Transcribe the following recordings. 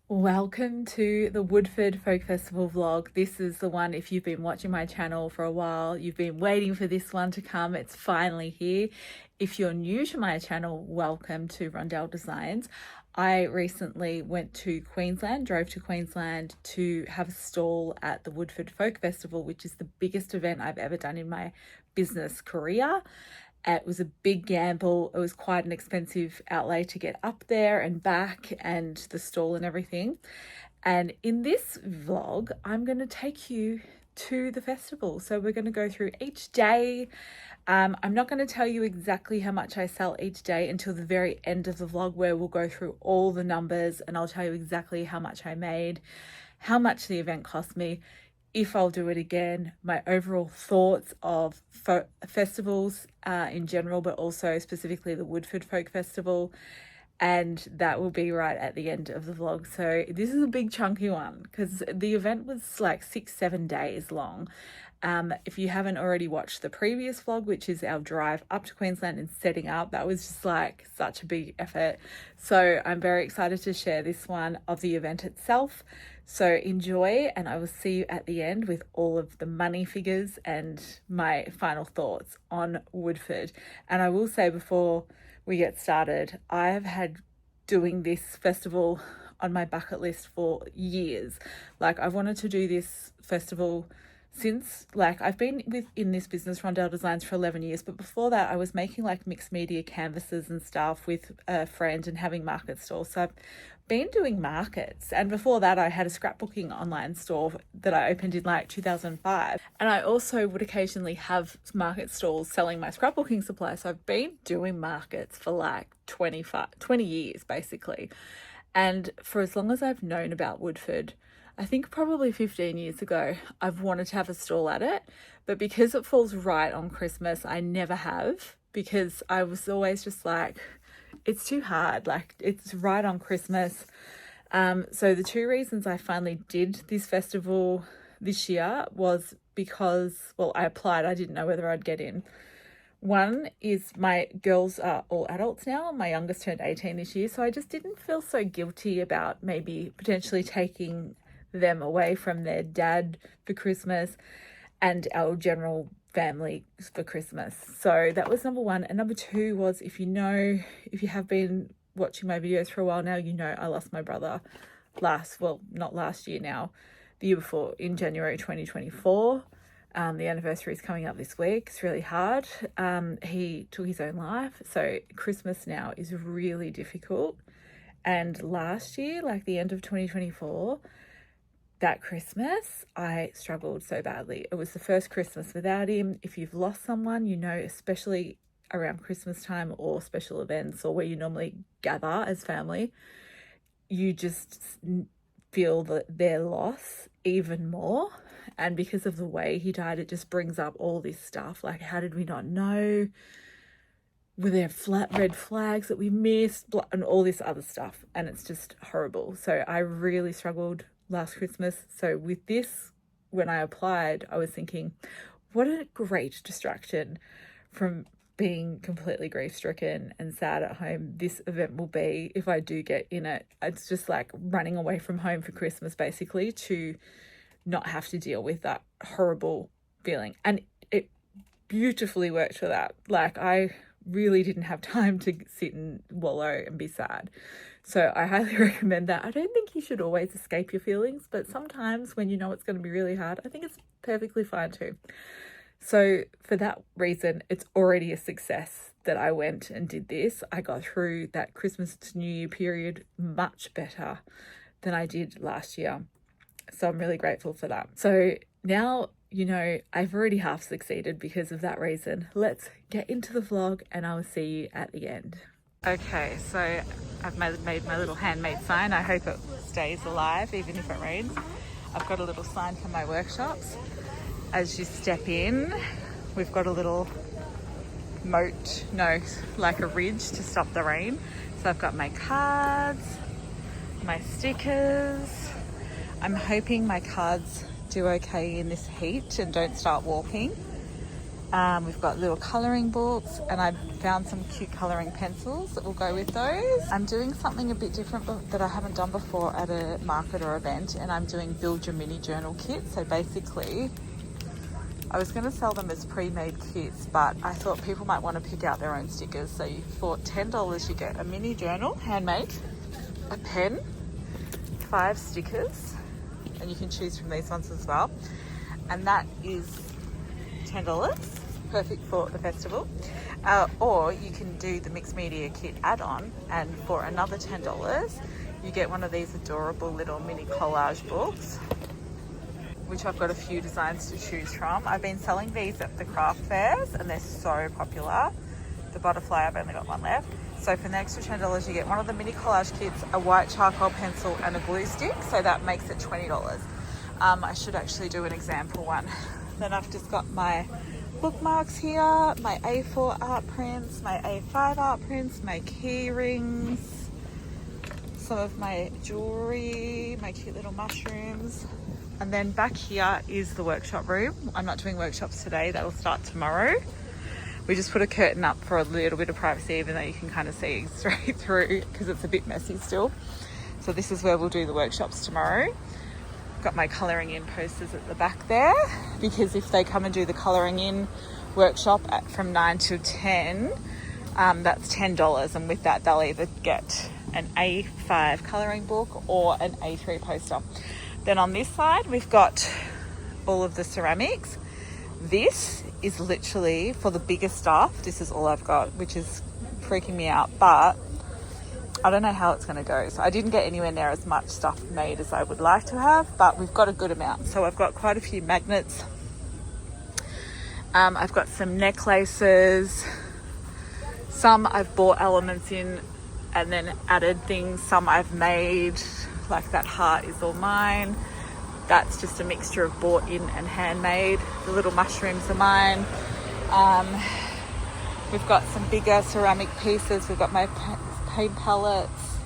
Welcome to the Woodford Folk Festival vlog. This is the one, if you've been watching my channel for a while, you've been waiting for this one to come. It's finally here. If you're new to my channel, welcome to Rondell Designs. I recently went to Queensland, drove to Queensland to have a stall at the Woodford Folk Festival, which is the biggest event I've ever done in my business career. It was a big gamble. It was quite an expensive outlay to get up there and back and the stall and everything. And in this vlog, I'm going to take you to the festival. So we're going to go through each day. I'm not going to tell you exactly how much I sell each day until the very end of the vlog, where we'll go through all the numbers and I'll tell you exactly how much I made, how much the event cost me, if I'll do it again, my overall thoughts of festivals in general, but also specifically the Woodford Folk Festival. And that will be right at the end of the vlog. So this is a big chunky one because the event was like 6-7 days long. If you haven't already watched the previous vlog, which is our drive up to Queensland and setting up, that was just like such a big effort. So I'm very excited to share this one of the event itself. So enjoy, and I will see you at the end with all of the money figures and my final thoughts on Woodford. And I will say before we get started, I have had doing this festival on my bucket list for years. Like, I've wanted to do this festival since, like, I've been in this business, Rondell Designs, for 11 years, but before that I was making like mixed media canvases and stuff with a friend and having market stalls. So I've been doing markets, and before that I had a scrapbooking online store that I opened in like 2005, and I also would occasionally have market stalls selling my scrapbooking supplies. So I've been doing markets for like 20 years basically, and for as long as I've known about Woodford, I think probably 15 years ago, I've wanted to have a stall at it, but because it falls right on Christmas, I never have, because I was always just like, it's too hard, like it's right on Christmas. So the two reasons I finally did this festival this year was because, well, I applied, I didn't know whether I'd get in. One is my girls are all adults now. My youngest turned 18 this year, so I just didn't feel so guilty about maybe potentially taking them away from their dad for Christmas and our general family for Christmas. So that was number one. And number two was, if you have been watching my videos for a while now, you know I lost my brother not last year now, the year before, in January 2024. The anniversary is coming up this week. It's really hard. He took his own life. So Christmas now is really difficult. And last year, like the end of 2024, that Christmas, I struggled so badly. It was the first Christmas without him. If you've lost someone, you know, especially around Christmas time or special events or where you normally gather as family, you just feel their loss even more. And because of the way he died, it just brings up all this stuff. Like, how did we not know? Were there red flags that we missed? And all this other stuff. And it's just horrible. So I really struggled last Christmas. So with this, when I applied, I was thinking, what a great distraction from being completely grief-stricken and sad at home this event will be if I do get in it. It's just like running away from home for Christmas, basically, to not have to deal with that horrible feeling. And it beautifully worked for that. Like, I really didn't have time to sit and wallow and be sad. So I highly recommend that. I don't think you should always escape your feelings, but sometimes when you know it's going to be really hard, I think it's perfectly fine too. So for that reason, it's already a success that I went and did this. I got through that Christmas to New Year period much better than I did last year. So I'm really grateful for that. So now, you know, I've already half succeeded because of that reason. Let's get into the vlog and I will see you at the end. Okay, so I've made my little handmade sign. I hope it stays alive even if it rains. I've got a little sign for my workshops. As you step in, we've got a little like a ridge to stop the rain. So I've got my cards, my stickers. I'm hoping my cards do okay in this heat and don't start warping. We've got little colouring books, and I found some cute colouring pencils that will go with those. I'm doing something a bit different that I haven't done before at a market or event, and I'm doing build your mini journal kits. So basically, I was going to sell them as pre-made kits, but I thought people might want to pick out their own stickers. So for $10 you get a mini journal, handmade, a pen, 5 stickers, and you can choose from these ones as well. And that is $10, perfect for the festival. Or you can do the mixed media kit add-on, and for another $10 you get one of these adorable little mini collage books, which I've got a few designs to choose from. I've been selling these at the craft fairs and they're so popular. The butterfly, I've only got one left. So for the extra $10 you get one of the mini collage kits, a white charcoal pencil and a glue stick, so that makes it $20. I should actually do an example one. Then I've just got my bookmarks here, my A4 art prints, my A5 art prints, my key rings, some of my jewellery, my cute little mushrooms. And then back here is the workshop room. I'm not doing workshops today, that'll start tomorrow. We just put a curtain up for a little bit of privacy, even though you can kind of see straight through because it's a bit messy still. So this is where we'll do the workshops tomorrow. Got my colouring in posters at the back there, because if they come and do the colouring in workshop from 9 till 10, that's $10, and with that they'll either get an A5 colouring book or an A3 poster. Then on this side we've got all of the ceramics. This is literally for the bigger stuff. This is all I've got, which is freaking me out, but I don't know how it's going to go. So I didn't get anywhere near as much stuff made as I would like to have, but we've got a good amount. So I've got quite a few magnets. I've got some necklaces. Some I've bought elements in and then added things. Some I've made, like that heart is all mine. That's just a mixture of bought in and handmade. The little mushrooms are mine. We've got some bigger ceramic pieces. We've got my paint palettes,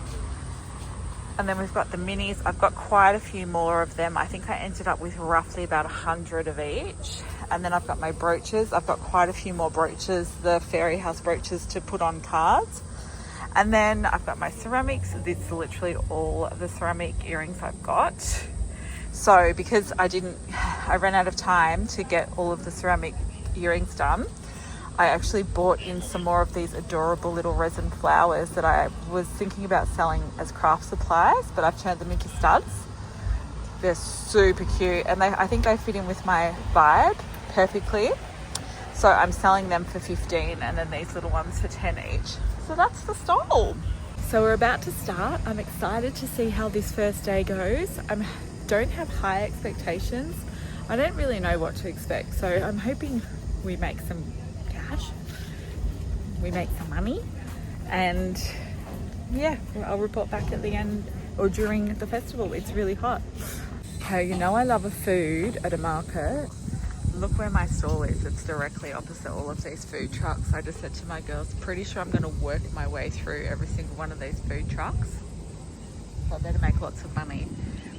and then we've got the minis. I've got quite a few more of them. I think I ended up with roughly about 100 of each. And then I've got my brooches. I've got quite a few more brooches, the fairy house brooches to put on cards. And then I've got my ceramics. This is literally all the ceramic earrings I've got. So because I ran out of time to get all of the ceramic earrings done, I actually bought in some more of these adorable little resin flowers that I was thinking about selling as craft supplies, but I've turned them into studs. They're super cute, and I think they fit in with my vibe perfectly. So I'm selling them for $15, and then these little ones for $10 each. So that's the stall. So we're about to start. I'm excited to see how this first day goes. I don't have high expectations. I don't really know what to expect. So I'm hoping we make some cash, we make some money, and yeah, I'll report back at the end or during the festival. It's really hot. Okay, you know I love a food at a market. Look where my stall is. It's directly opposite all of these food trucks. I just said to my girls, pretty sure I'm going to work my way through every single one of these food trucks. So I better make lots of money.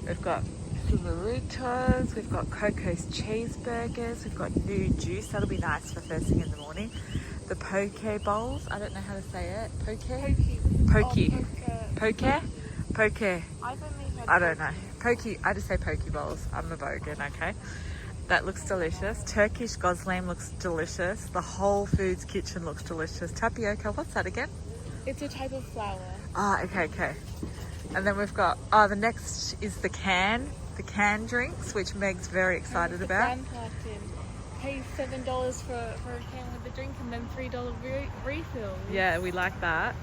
We've got burritos, we've got Coco's cheeseburgers, we've got new juice. That'll be nice for first thing in the morning. The poke bowls. I don't know how to say it. Poke. I don't know. Poke. I just say poke bowls. I'm a bogan, okay? That looks delicious. Turkish gosling looks delicious. The Whole Foods kitchen looks delicious. Tapioca, what's that again? It's a type of flour. Ah, okay. And then we've got, the next is the canned drinks, which Meg's very excited about. Pay $7 for a can with a drink and then $3 refill. Yeah, we like that.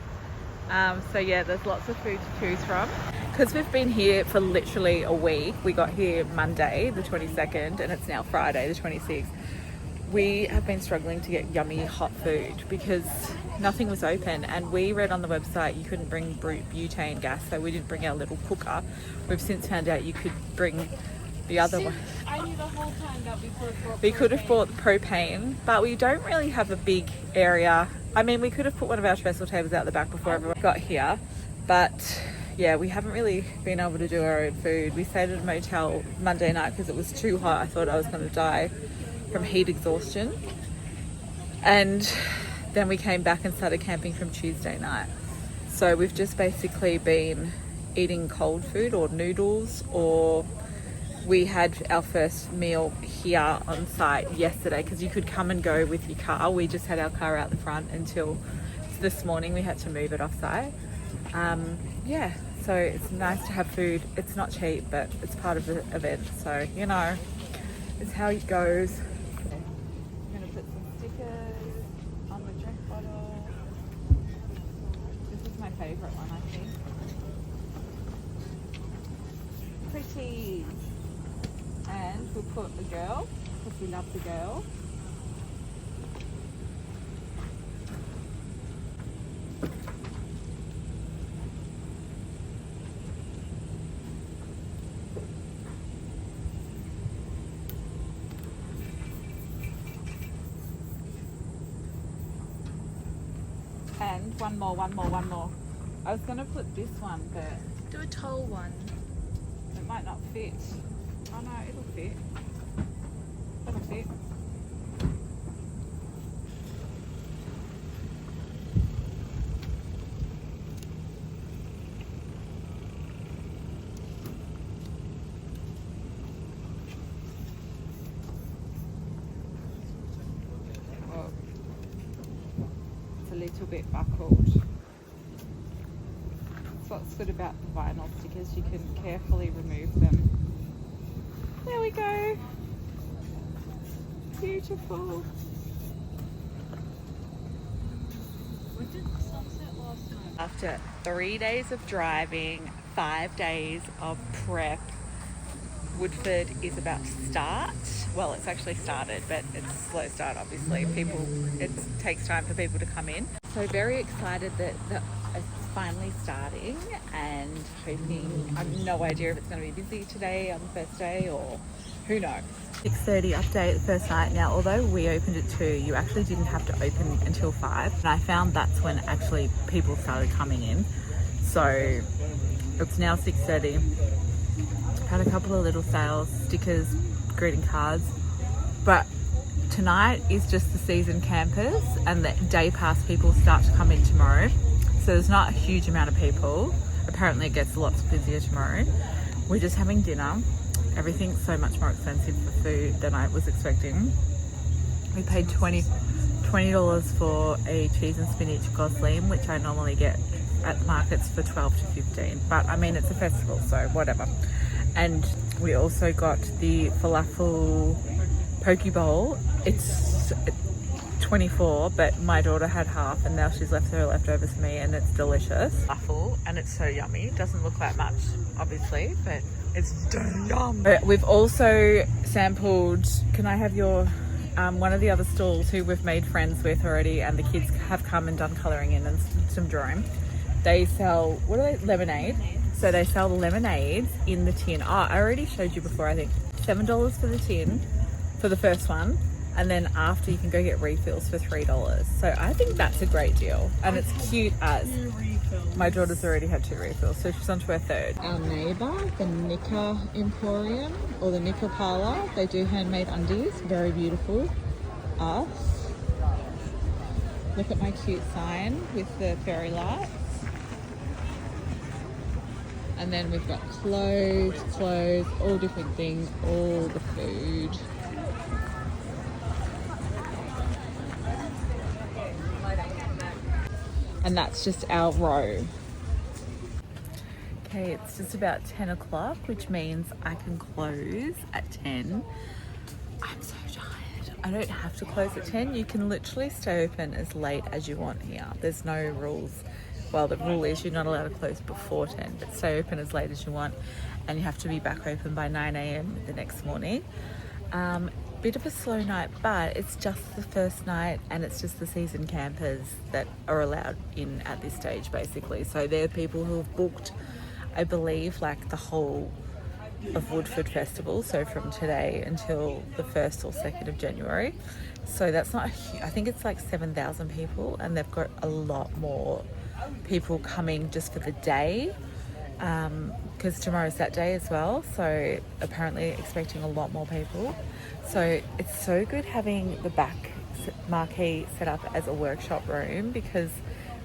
So yeah, there's lots of food to choose from. Because we've been here for literally a week. We got here Monday the 22nd and it's now Friday the 26th. We have been struggling to get yummy hot food because nothing was open, and we read on the website you couldn't bring butane gas, so we didn't bring our little cooker. We've since found out you could bring the other one. I knew the whole time that we could have bought propane, but we don't really have a big area. I mean, we could have put one of our trestle tables out the back before everyone got here, but yeah, we haven't really been able to do our own food. We stayed at a motel Monday night because it was too hot. I thought I was going to die from heat exhaustion. And then we came back and started camping from Tuesday night. So we've just basically been eating cold food or noodles, or we had our first meal here on site yesterday because you could come and go with your car. We just had our car out the front until this morning. We had to move it off site. Yeah, so it's nice to have food. It's not cheap, but it's part of the event. So, you know, it's how it goes. I'm going to put some stickers on the drink bottle. This is my favourite one, I think. Pretty. And we'll put the girl, because we love the girl. And one more. I was going to put this one, but Do a tall one. it might not fit. Oh no, it'll fit. It'll fit. Oh, it's a little bit buckled. That's what's good about the vinyl stickers, you can carefully remove them. There we go. Beautiful. We did the sunset last night. After 3 days of driving, 5 days of prep, Woodford is about to start. Well, it's actually started, but it's a slow start, obviously. It takes time for people to come in. So very excited that it's finally starting, and hoping, I have no idea if it's going to be busy today on the first day or who knows. 6:30 update the first night. Now, although we opened at 2, you actually didn't have to open until 5. And I found that's when actually people started coming in. So it's now 6:30. Had a couple of little sales, stickers, greeting cards. But tonight is just the season campers, and the day pass people start to come in tomorrow. So there's not a huge amount of people. Apparently it gets lots busier tomorrow. We're just having dinner. Everything's so much more expensive for food than I was expecting. We paid $20 for a cheese and spinach gosling, which I normally get at the markets for 12 to 15. But I mean, it's a festival, so whatever. And we also got the falafel poke bowl. It's 24, but my daughter had half and now she's left her leftovers for me, and it's delicious. Falafel, and it's so yummy. It doesn't look like much, obviously, but it's yum. We've also sampled, can I have your, one of the other stalls who we've made friends with already, and the kids have come and done colouring in and some drawing. They sell, what are they, lemonade. So they sell the lemonades in the tin. Oh, I already showed you before, I think. $7 for the tin for the first one. And then after you can go get refills for $3. So I think that's a great deal. And it's cute as. My daughter's already had 2 refills, so she's on to her 3rd. Our neighbour, the Knicker Emporium, or the Knicker Parlour, they do handmade undies. Very beautiful. Us. Look at my cute sign with the fairy lights. And then we've got clothes, all different things, all the food. And that's just our row. Okay, it's just about 10 o'clock, which means I can close at 10. I'm so tired. I don't have to close at 10. You can literally stay open as late as you want here. There's no rules. Well, the rule is you're not allowed to close before 10, but stay open as late as you want, and you have to be back open by 9 a.m. the next morning. Bit of a slow night, but it's just the first night, and it's just the season campers that are allowed in at this stage, basically. So they're people who have booked, I believe, like the whole of Woodford Festival, so from today until the 1st or 2nd of January. So that's not, I think it's like 7,000 people, and they've got a lot more people coming just for the day, because tomorrow's that day as well. So apparently expecting a lot more people. So it's so good having the back marquee set up as a workshop room, because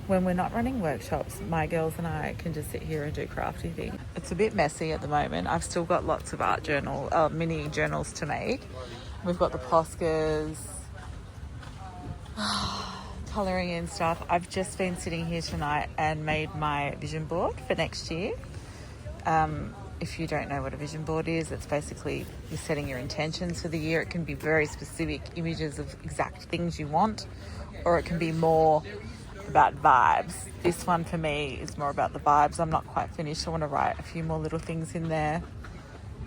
when we're not running workshops, my girls and I can just sit here and do crafty things. It's a bit messy at the moment. I've still got lots of mini journals to make. We've got the Poscas, colouring in stuff. I've just been sitting here tonight and made my vision board for next year. If you don't know what a vision board is, it's basically you're setting your intentions for the year. It can be very specific images of exact things you want, or it can be more about vibes. This one for me is more about the vibes. I'm not quite finished. I want to write a few more little things in there.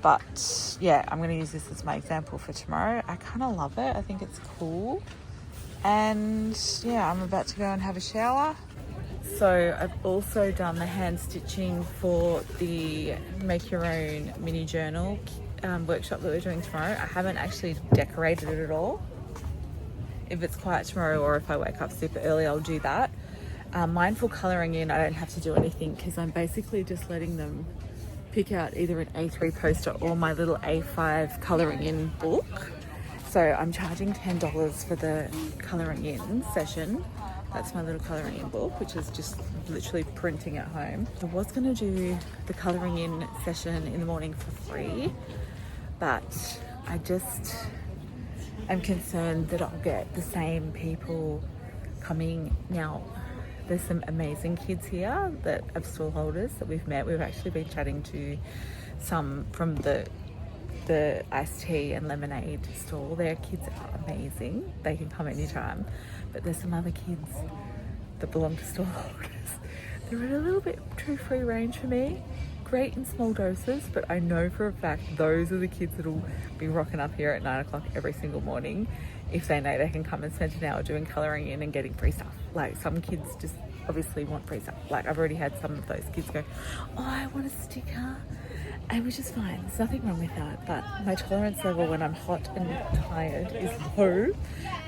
But yeah, I'm going to use this as my example for tomorrow. I kind of love it. I think it's cool. And yeah, I'm about to go and have a shower. So I've also done the hand stitching for the make your own mini journal workshop that we're doing tomorrow. I haven't actually decorated it at all. If it's quiet tomorrow, or if I wake up super early, I'll do that. Mindful colouring in, I don't have to do anything, because I'm basically just letting them pick out either an A3 poster or my little A5 colouring in book. So I'm charging $10 for the colouring in session. That's my little colouring in book, which is just literally printing at home. I was going to do the colouring in session in the morning for free, but I'm concerned that I'll get the same people coming. Now, there's some amazing kids here that are stall holders that we've met. We've actually been chatting to some from the iced tea and lemonade stall. Their kids are amazing. They can come anytime. But there's some other kids that belong to stall holders. They're at a little bit too free range for me. Great in small doses, but I know for a fact those are the kids that'll be rocking up here at 9 o'clock every single morning if they know they can come and spend an hour doing colouring in and getting free stuff. Like, some kids just obviously want free stuff. Like, I've already had some of those kids go, oh, I want a sticker, and which is fine. There's nothing wrong with that, but my tolerance level when I'm hot and tired is low,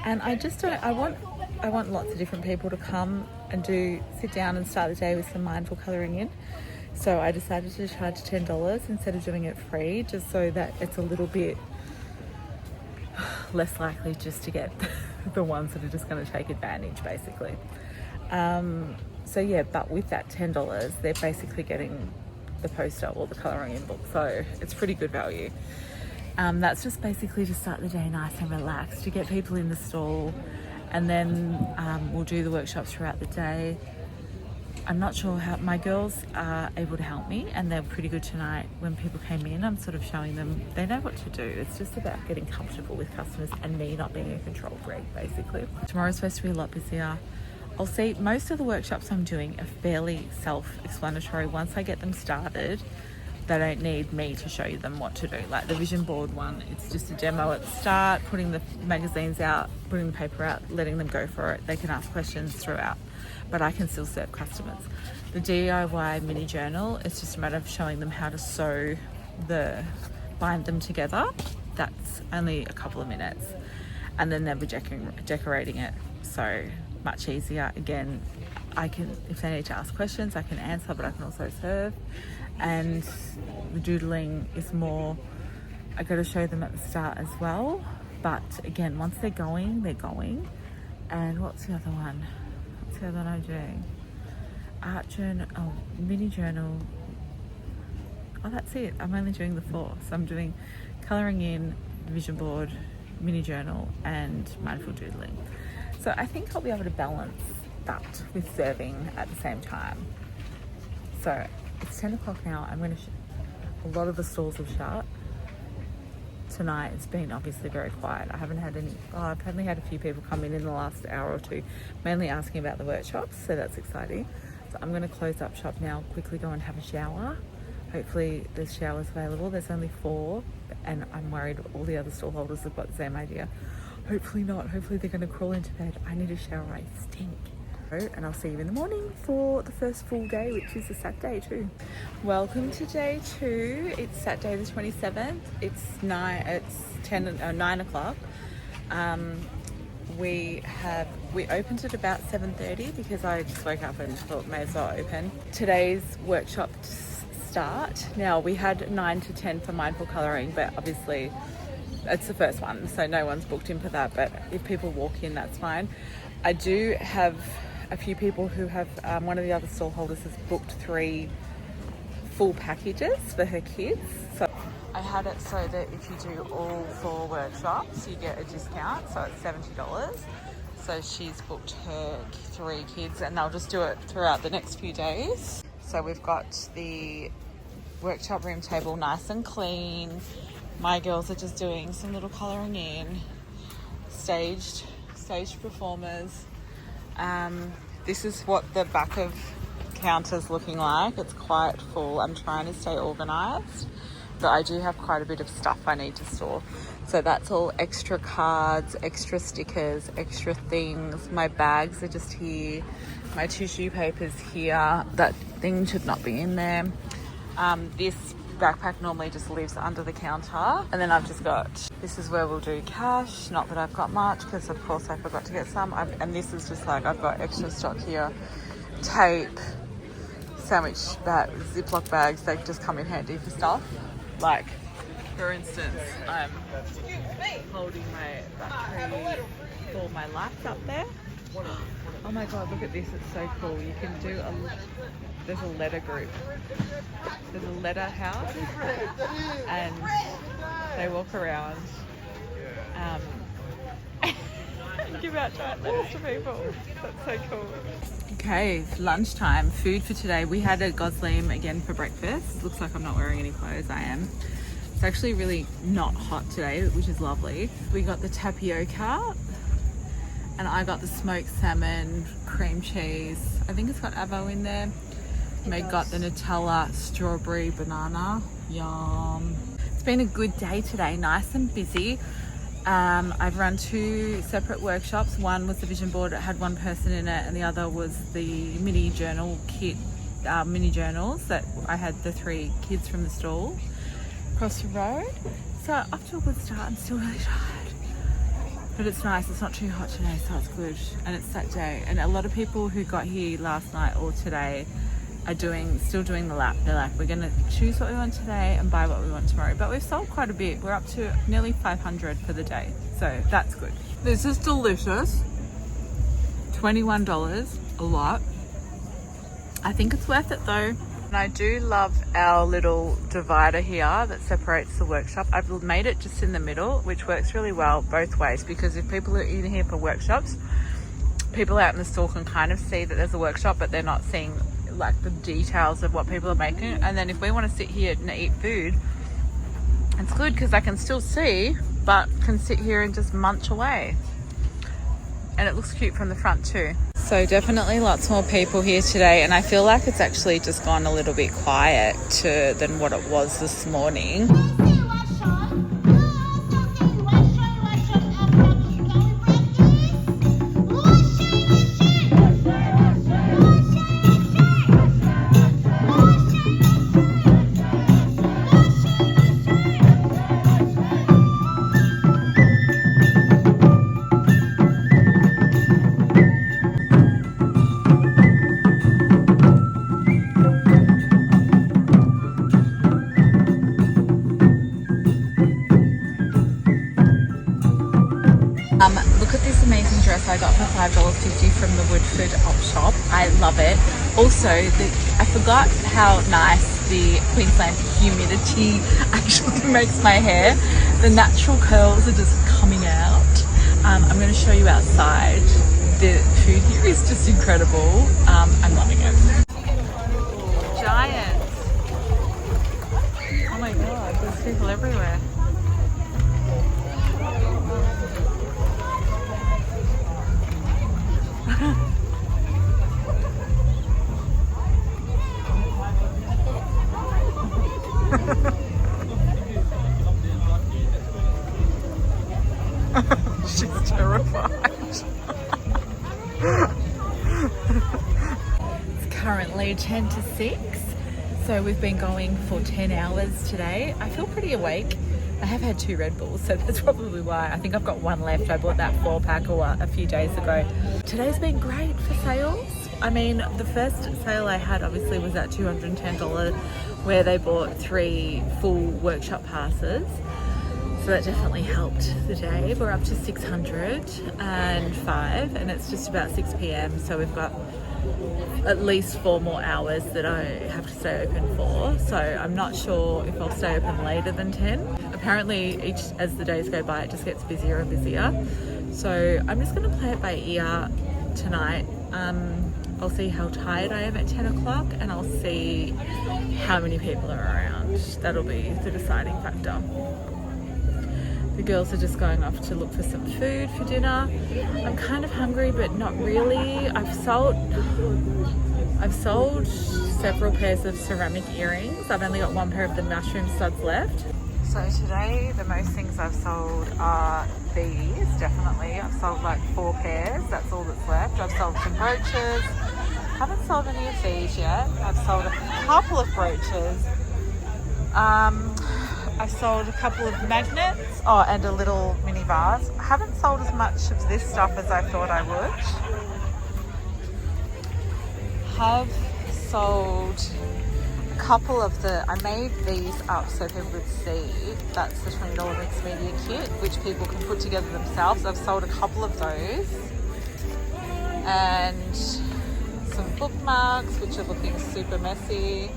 and I just don't. I want lots of different people to come and sit down and start the day with some mindful colouring in. So I decided to charge $10 instead of doing it free, just so that it's a little bit less likely just to get the ones that are just going to take advantage, basically. So yeah, but with that $10, they're basically getting the poster or the colouring in book, so it's pretty good value. That's just basically to start the day nice and relaxed, to get people in the stall, and then we'll do the workshops throughout the day. I'm not sure how my girls are able to help me, and they're pretty good tonight. When people came in, I'm sort of showing them they know what to do. It's just about getting comfortable with customers and me not being a control freak, basically. Tomorrow's supposed to be a lot busier. I'll see, most of the workshops I'm doing are fairly self-explanatory. Once I get them started, they don't need me to show them what to do. Like the vision board one, it's just a demo at the start, putting the magazines out, putting the paper out, letting them go for it. They can ask questions throughout, but I can still serve customers. The DIY mini journal, it's just a matter of showing them how to bind them together. That's only a couple of minutes, and then they'll be decorating it. So much easier. Again, if they need to ask questions, I can answer, but I can also serve. And the doodling is more, I got to show them at the start as well. But again, once they're going, they're going. And what's the other one? What's the other one I'm doing? Art journal, mini journal. Oh, that's it. I'm only doing the 4. So I'm doing colouring in, vision board, mini journal, and mindful doodling. So I think I'll be able to balance that with serving at the same time. So it's 10 o'clock now. I'm going to a lot of the stalls have shut. Tonight it's been obviously very quiet. I've only had a few people come in the last hour or two, mainly asking about the workshops, so that's exciting. So I'm going to close up shop now, quickly go and have a shower. Hopefully there's showers available. There's only 4, and I'm worried all the other stall holders have got the same idea. Hopefully not. Hopefully they're going to crawl into bed. I need a shower. I stink. And I'll see you in the morning for the first full day, which is a Saturday too. Welcome to day 2. It's Saturday the 27th. It's 9 o'clock. We opened at about 7:30 because I just woke up and thought may as well open. Today's workshop start. Now we had 9 to 10 for mindful colouring, but obviously it's the first one, so no one's booked in for that, but if people walk in, that's fine. I do have a few people who have, one of the other stall holders has booked 3 full packages for her kids. So I had it so that if you do all 4 workshops, you get a discount, so it's $70. So she's booked her 3 kids and they'll just do it throughout the next few days. So we've got the workshop room table nice and clean. My girls are just doing some little colouring in, staged performers. This is what the back of counter's looking like. It's quite full. I'm trying to stay organised, but I do have quite a bit of stuff I need to store. So that's all extra cards, extra stickers, extra things. My bags are just here. My tissue paper's here. That thing should not be in there. This backpack normally just lives under the counter. And then I've just got, this is where we'll do cash. Not that I've got much, because of course I forgot to get some. And this is just like, I've got extra stock here. Tape, sandwich bag, Ziploc bags, they just come in handy for stuff. Like, for instance, I'm holding my battery for my lights up there. Oh my god, look at this, it's so cool. You can do there's a letter group. There's a letter house and they walk around give out giant letters to people. That's so cool. Okay, it's lunchtime. Food for today. We had a gosling again for breakfast. Looks like I'm not wearing any clothes. I am. It's actually really not hot today, which is lovely. We got the tapioca and I got the smoked salmon, cream cheese. I think it's got avo in there. Meg got the Nutella, strawberry, banana. Yum. It's been a good day today, nice and busy. I've run 2 separate workshops. One was the vision board, it had 1 person in it, and the other was the mini journal kit, mini journals that I had the 3 kids from the stall across the road. So up to a good start. I'm still really tired, but it's nice. It's not too hot today, so it's good. And it's that day. And a lot of people who got here last night or today are still doing the lap. They're like, we're going to choose what we want today and buy what we want tomorrow. But we've sold quite a bit. We're up to nearly 500 for the day. So that's good. This is delicious. $21, a lot. I think it's worth it though. And I do love our little divider here that separates the workshop. I've made it just in the middle, which works really well both ways, because if people are in here for workshops, people out in the stall can kind of see that there's a workshop, but they're not seeing like the details of what people are making. And then if we want to sit here and eat food, it's good because I can still see, but can sit here and just munch away. And it looks cute from the front too. So definitely lots more people here today, and I feel like it's actually just gone a little bit quiet than what it was this morning. Look at this amazing dress I got for $5.50 from the Woodford shop. I love it. Also, I forgot how nice the Queensland humidity actually makes my hair. The natural curls are just coming out. I'm going to show you outside. The food here is just incredible. I'm loving it. Giants. Oh my god, there's people everywhere. She's terrified. It's currently 10 to 6, so we've been going for 10 hours today. I feel pretty awake. I have had 2 Red Bulls, so that's probably why. I think I've got 1 left. I bought that 4-pack a few days ago. Today's been great for sales. I mean, the first sale I had obviously was at $210, where they bought 3 full workshop passes. So that definitely helped the day. We're up to 605 and it's just about 6 p.m. So we've got at least 4 more hours that I have to stay open for. So I'm not sure if I'll stay open later than 10. Apparently as the days go by, it just gets busier and busier. So I'm just going to play it by ear tonight. I'll see how tired I am at 10 o'clock and I'll see how many people are around. That'll be the deciding factor. The girls are just going off to look for some food for dinner. I'm kind of hungry, but not really. I've sold several pairs of ceramic earrings. I've only got 1 pair of the mushroom studs left. So today, the most things I've sold are these, definitely. I've sold like 4 pairs. That's all that's left. I've sold some brooches. Haven't sold any of these yet. I've sold a couple of brooches. I've sold a couple of magnets, and a little mini vase. I haven't sold as much of this stuff as I thought I would. Have sold a couple of I made these up so people would see. That's the $20 mixed media kit, which people can put together themselves. I've sold a couple of those. And some bookmarks, which are looking super messy.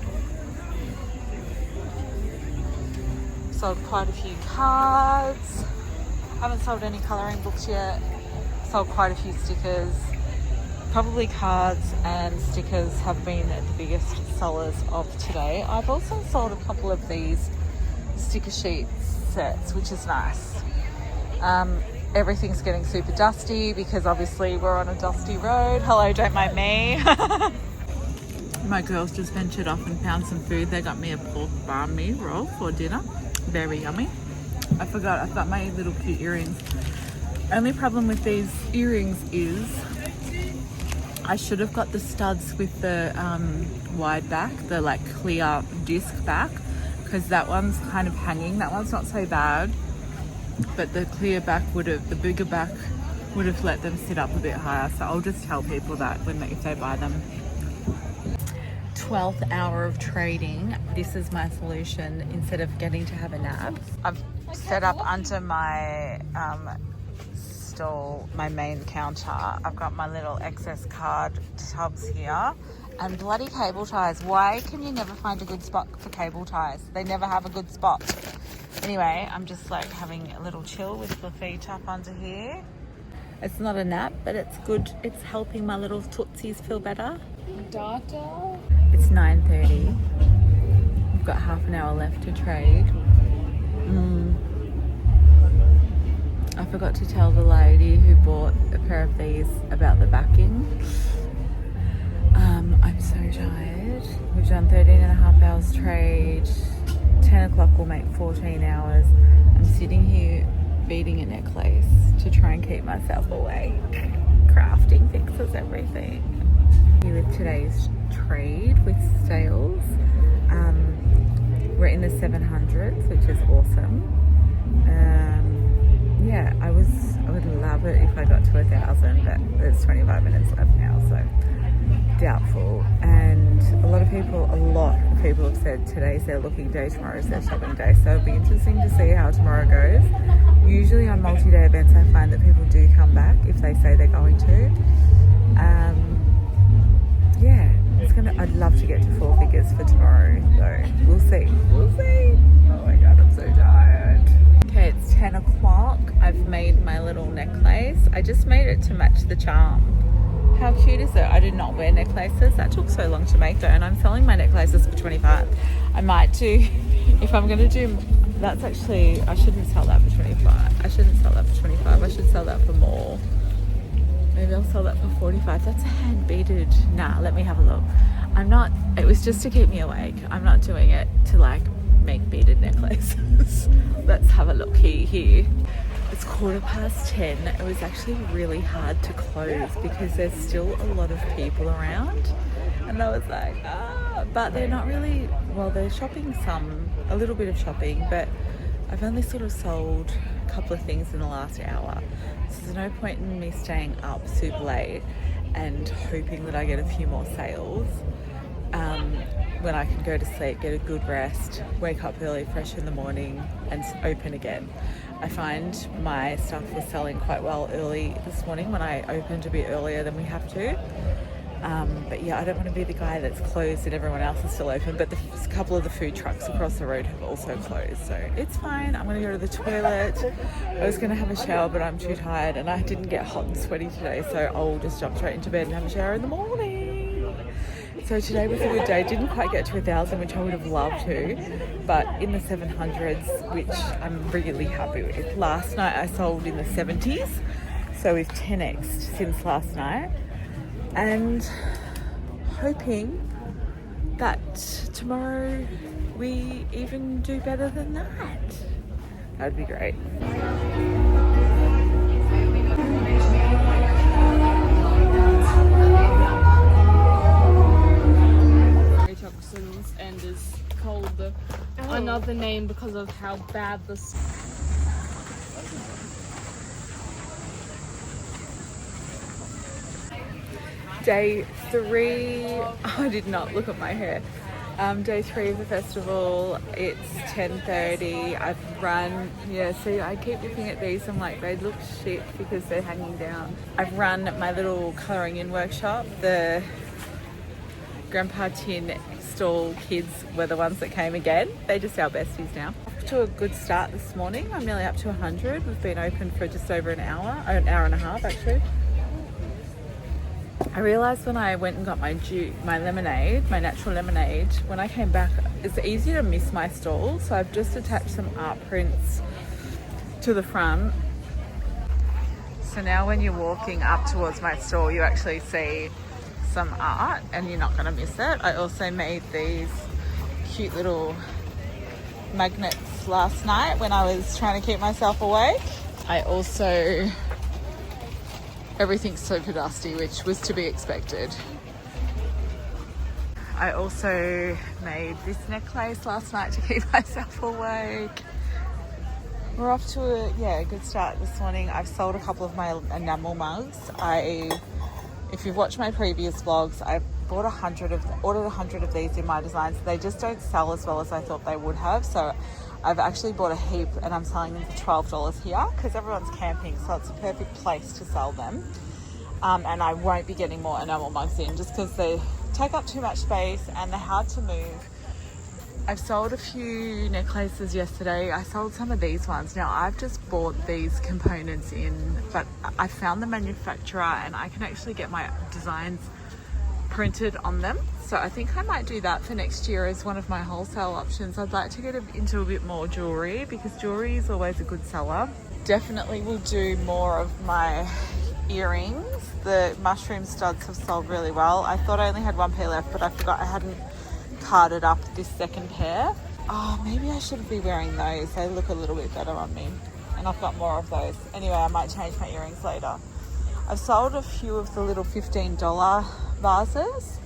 Sold quite a few cards. Haven't sold any colouring books yet. Sold quite a few stickers. Probably cards and stickers have been the biggest sellers of today. I've also sold a couple of these sticker sheet sets, which is nice. Everything's getting super dusty because obviously we're on a dusty road. Hello, don't mind me. My girls just ventured off and found some food. They got me a pork banh mi roll for dinner. Very yummy. I forgot, I've got my little cute earrings. Only problem with these earrings is I should have got the studs with the wide back, the like clear disc back, because that one's kind of hanging. That one's not so bad, but the clear back the bigger back would have let them sit up a bit higher. So I'll just tell people that if they buy them. 12th hour of trading. This is my solution instead of getting to have a nap. I've set up under my stall, my main counter. I've got my little excess card tubs here and bloody cable ties. Why can you never find a good spot for cable ties? They never have a good spot. Anyway, I'm just like having a little chill with the feet up under here. It's not a nap, but it's good. It's helping my little tootsies feel better. Data. It's 9:30. We've got half an hour left to trade. I forgot to tell the lady who bought a pair of these about the backing. I'm so tired. We've done 13.5 hours trade. 10 o'clock will make 14 hours. I'm sitting here beating a necklace to try and keep myself awake. Crafting fixes everything. Here with today's trade with sales. We're in the 700s, which is awesome. Yeah, I would love it if I got to 1,000, but there's 25 minutes left now, so doubtful. And a lot of people have said today's their looking day, tomorrow's their shopping day, so it'll be interesting to see how tomorrow goes. Usually on multi-day events I find that people do come back if they say they're going to. Yeah, I'd love to get to 4 figures for tomorrow, so we'll see. Oh my god, I'm so tired. Okay, it's 10 o'clock. I've made my little necklace. I just made it to match the charm. How cute is it? I did not wear necklaces. That took so long to make though, and I'm selling my necklaces for 25. I might do, if I'm gonna do, that's actually, I shouldn't sell that for 25. I shouldn't sell that for 25. I should sell that for more. Maybe I'll sell that for 45. That's a hand beaded. Nah, let me have a look. It was just to keep me awake. I'm not doing it to like make beaded necklaces. Let's have a look here. It's 10:15. It was actually really hard to close because there's still a lot of people around. And I was like, but they're not really, well, they're shopping a little bit of shopping, but I've only sort of sold a couple of things in the last hour. So there's no point in me staying up super late and hoping that I get a few more sales. when I can go to sleep, get a good rest, wake up early, fresh in the morning, and open again. I find my stuff was selling quite well early this morning when I opened a bit earlier than we have to. But yeah, I don't want to be the guy that's closed and everyone else is still open, but a couple of the food trucks across the road have also closed, so it's fine. I'm going to go to the toilet. I was going to have a shower, but I'm too tired and I didn't get hot and sweaty today, so I'll just jump straight into bed and have a shower in the morning. So today was a good day. Didn't quite get to 1,000, which I would have loved to, but in the 700s, which I'm really happy with. Last night I sold in the 70s, so we've 10x'd since last night, and hoping that tomorrow we even do better than that. That would be great. And is called another name because of how bad the Day 3, I did not look at my hair. Day 3 of the festival, it's 10:30. I've run, see, I keep looking at these, I'm like, they look shit because they're hanging down. I've run my little colouring in workshop. The Grandpa Tin stall kids were the ones that came again. They're just our besties now. Off to a good start this morning. I'm nearly up to 100. We've been open for just over an hour and a half actually. I realised when I went and got my lemonade, my natural lemonade, when I came back, it's easy to miss my stall. So I've just attached some art prints to the front. So now when you're walking up towards my stall, you actually see some art and you're not going to miss it. I also made these cute little magnets last night when I was trying to keep myself awake. Everything's super dusty, which was to be expected. I also made this necklace last night to keep myself awake. We're off to a good start this morning. I've sold a couple of my enamel mugs. If you've watched my previous vlogs, I ordered 100 of these in my designs. They just don't sell as well as I thought they would have. So I've actually bought a heap and I'm selling them for $12 here because everyone's camping, so it's a perfect place to sell them. And I won't be getting more enamel mugs in just because they take up too much space and they're hard to move. I've sold a few necklaces yesterday. I sold some of these ones. Now I've just bought these components in, but I found the manufacturer and I can actually get my designs printed on them. So I think I might do that for next year as one of my wholesale options. I'd like to get into a bit more jewellery because jewellery is always a good seller. Definitely will do more of my earrings. The mushroom studs have sold really well. I thought I only had one pair left, but I forgot I hadn't carded up this second pair. Oh, maybe I should be wearing those. They look a little bit better on me. And I've got more of those. Anyway, I might change my earrings later. I've sold a few of the little $15 vases,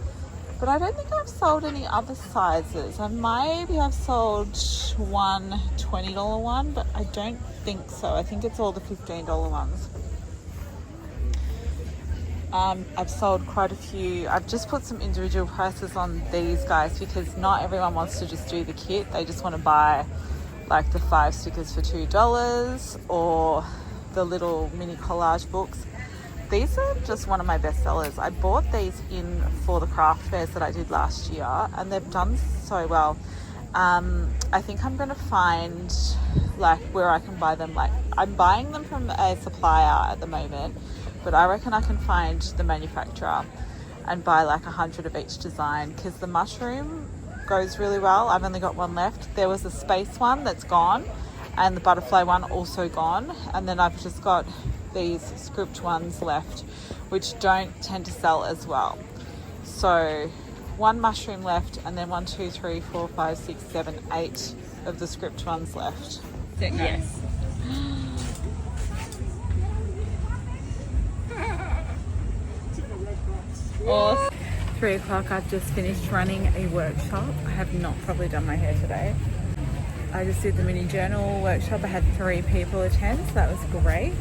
but I don't think I've sold any other sizes. Maybe I've sold one $20 one, but I don't think so. I think it's all the $15 ones. I've sold quite a few. I've just put some individual prices on these guys because not everyone wants to just do the kit. They just want to buy like the 5 stickers for $2 or the little mini collage books. These are just one of my best sellers. I bought these in for the craft fairs that I did last year and they've done so well. I think I'm going to find like where I can buy them. Like I'm buying them from a supplier at the moment, but I reckon I can find the manufacturer and buy like 100 of each design because the mushroom goes really well. I've only got one left. There was a space one that's gone and the butterfly one also gone, and then I've just got these script ones left which don't tend to sell as well. So one mushroom left and then 1, 2, 3, 4, 5, 6, 7, 8 of the script ones left. Yes. Awesome. 3 o'clock, I've just finished running a workshop. I have not probably done my hair today. I just did the mini journal workshop. I had 3 people attend, so that was great.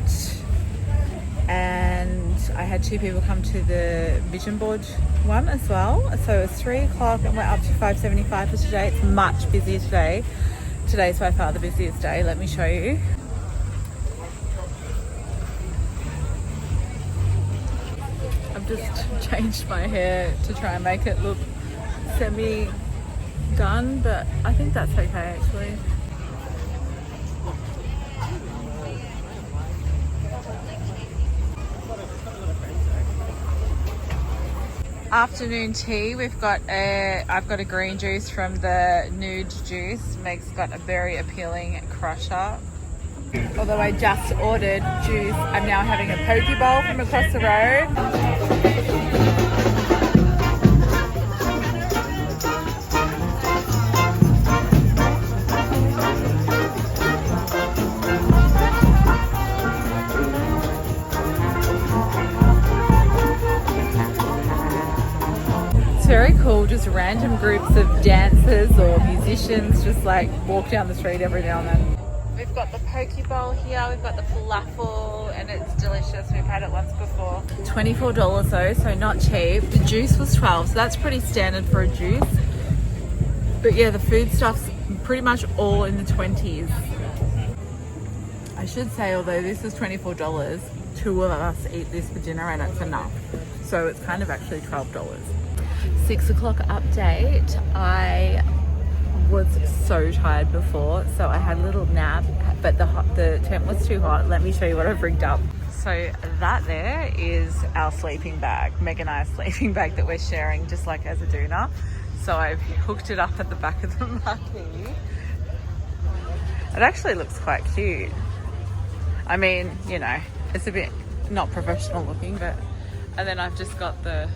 and I had 2 people come to the vision board one as well. So it was 3 o'clock and we're up to $5.75 for today. It's much busier today. Today's by far the busiest day. Let me show you. I've just changed my hair to try and make it look semi done, but I think that's okay actually. Afternoon tea, I've got a green juice from the Nude Juice. Meg's got a very appealing crusher. Although I just ordered juice, I'm now having a poke bowl from across the road. It's very cool, just random groups of dancers or musicians just like walk down the street every now and then. We've got the poke bowl here, we've got the falafel, and it's delicious. We've had it once before. $24 though, so not cheap. The juice was $12, so that's pretty standard for a juice. But yeah, the food stuff's pretty much all in the 20s. I should say, although this is $24, 2 of us eat this for dinner and it's enough. So it's kind of actually $12. 6 o'clock update. I was so tired before, so I had a little nap, but the tent was too hot. Let me show you what I've rigged up. So that there is our sleeping bag, Meg and I's sleeping bag that we're sharing just like as a doona. So I've hooked it up at the back of the marquee. It actually looks quite cute. I mean, you know, it's a bit not professional looking, but, and then I've just got the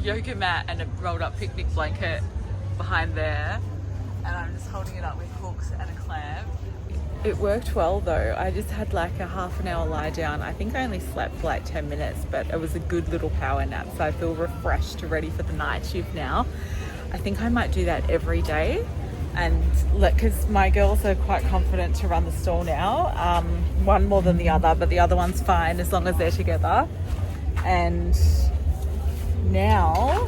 yoga mat and a rolled up picnic blanket behind there, and I'm just holding it up with hooks and a clamp. It worked well though. I just had like a half an hour lie down. I think I only slept for like 10 minutes, but it was a good little power nap, so I feel refreshed, ready for the night shift now. I think I might do that every day, and because my girls are quite confident to run the store now, one more than the other, but the other one's fine as long as they're together. And now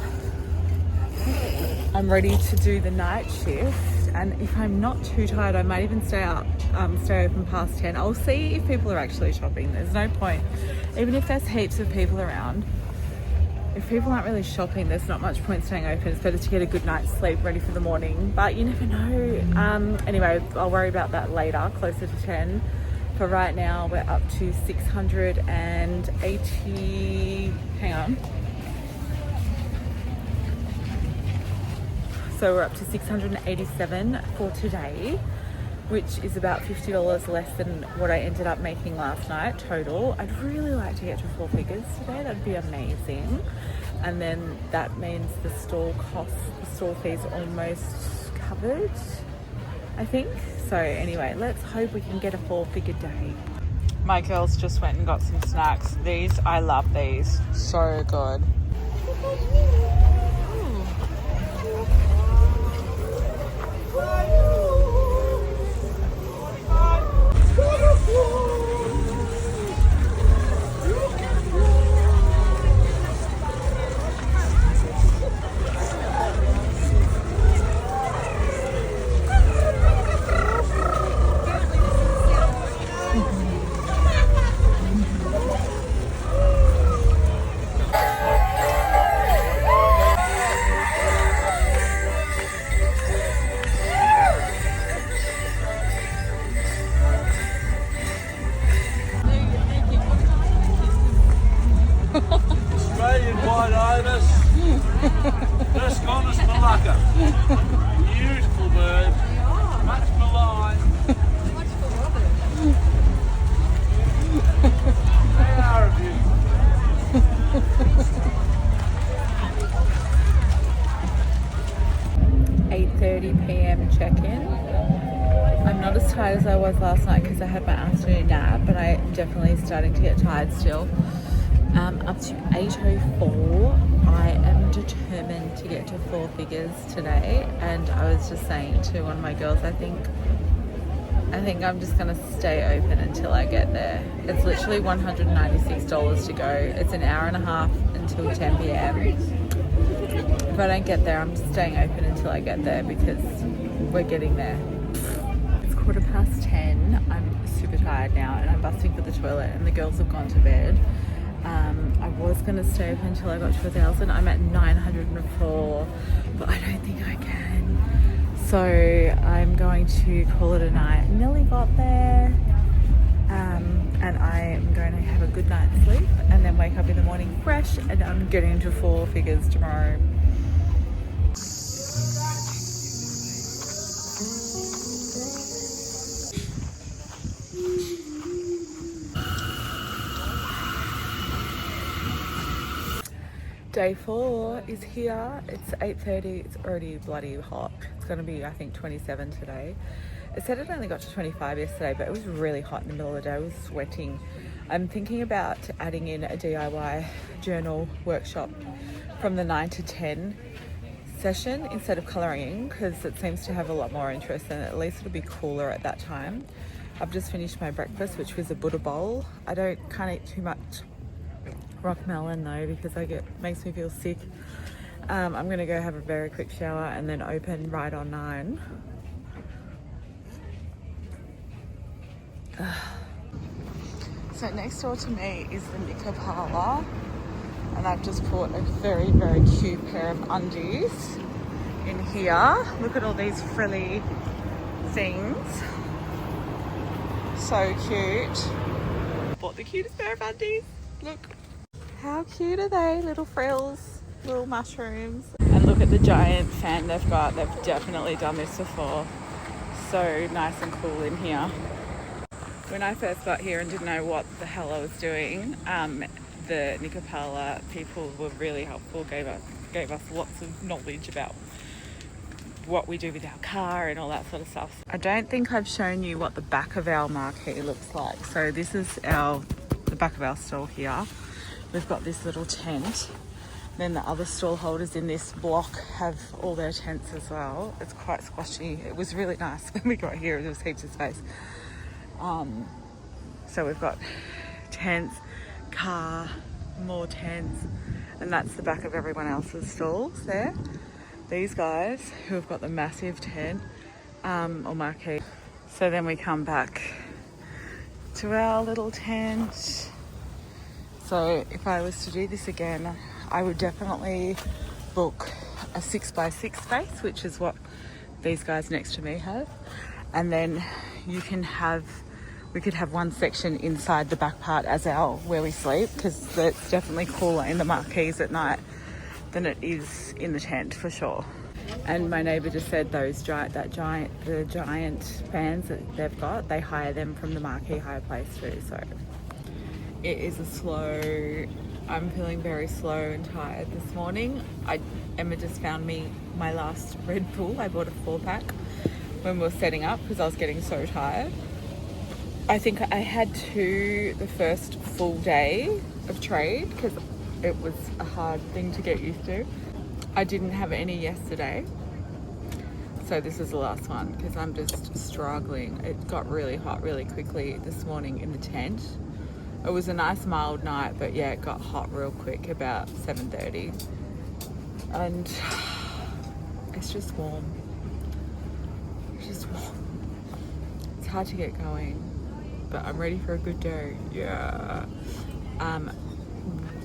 I'm ready to do the night shift, and if I'm not too tired I might even stay open past 10. I'll see if people are actually shopping. There's no point, even if there's heaps of people around, if people aren't really shopping, there's not much point staying open. It's better to get a good night's sleep ready for the morning, but you never know. Anyway, I'll worry about that later, closer to 10. For right now we're up to 680, hang on. So we're up to 687 for today, which is about $50 less than what I ended up making last night total. I'd really like to get to 4 figures today. That'd be amazing. And then that means the store fee's almost covered, I think. So anyway, let's hope we can get a 4-figure day. My girls just went and got some snacks. These, I love these. So good. Australian white ibis, Disconus malacca. Beautiful bird, much maligned. They are a beautiful bird. 8:30 p.m. check-in. I'm not as tired as I was last night because I had my afternoon nap, but I'm definitely starting to get tired still. Up to 8:04. I am determined to get to 4 figures today, and I was just saying to one of my girls, I think I think I'm just gonna stay open until I get there. It's literally $196 to go. It's an hour and a half until 10 p.m. If I don't get there, I'm just staying open until I get there because we're getting there. It's 10:15. I'm super tired now and I'm busting for the toilet and the girls have gone to bed. I was going to stay open until I got to 1,000. I'm at 904, but I don't think I can. So I'm going to call it a night. Millie got there, and I'm going to have a good night's sleep and then wake up in the morning fresh, and I'm getting into 4 figures tomorrow. Day 4 is here. It's 8:30. It's already bloody hot. It's going to be, I think, 27 today. It said it only got to 25 yesterday, but it was really hot in the middle of the day. I was sweating. I'm thinking about adding in a DIY journal workshop from the 9 to 10 session instead of colouring, because it seems to have a lot more interest and at least it'll be cooler at that time. I've just finished my breakfast, which was a Buddha bowl. I can't eat too much rock melon though because makes me feel sick. I'm gonna go have a very quick shower and then open right on 9. So next door to me is the knicker parlour, and I've just bought a very, very cute pair of undies in here. Look at all these frilly things, so cute. Bought the cutest pair of undies. Look. How cute are they? Little frills, little mushrooms. And look at the giant fan they've got. They've definitely done this before. So nice and cool in here. When I first got here and didn't know what the hell I was doing, the knicker parlour people were really helpful, gave us lots of knowledge about what we do with our car and all that sort of stuff. I don't think I've shown you what the back of our marquee looks like. So this is the back of our stall here. We've got this little tent. Then the other stall holders in this block have all their tents as well. It's quite squashy. It was really nice when we got here. There was heaps of space. So we've got tents, car, more tents, and that's the back of everyone else's stalls there. These guys who have got the massive tent or marquee. So then we come back to our little tent. So if I was to do this again, I would definitely book a 6x6 space, which is what these guys next to me have. And then we could have one section inside the back part as where we sleep, because it's definitely cooler in the marquees at night than it is in the tent for sure. And my neighbour just said the giant fans that they've got, they hire them from the marquee hire place too. So it is I'm feeling very slow and tired this morning. Emma just found me my last Red Bull. I bought a 4-pack when we were setting up because I was getting so tired. I think I had the first full day of trade because it was a hard thing to get used to. I didn't have any yesterday, so this is the last one because I'm just struggling. It got really hot really quickly this morning in the tent. It was a nice mild night, but yeah, it got hot real quick about 7:30, and it's just warm. It's hard to get going, but I'm ready for a good day. Yeah.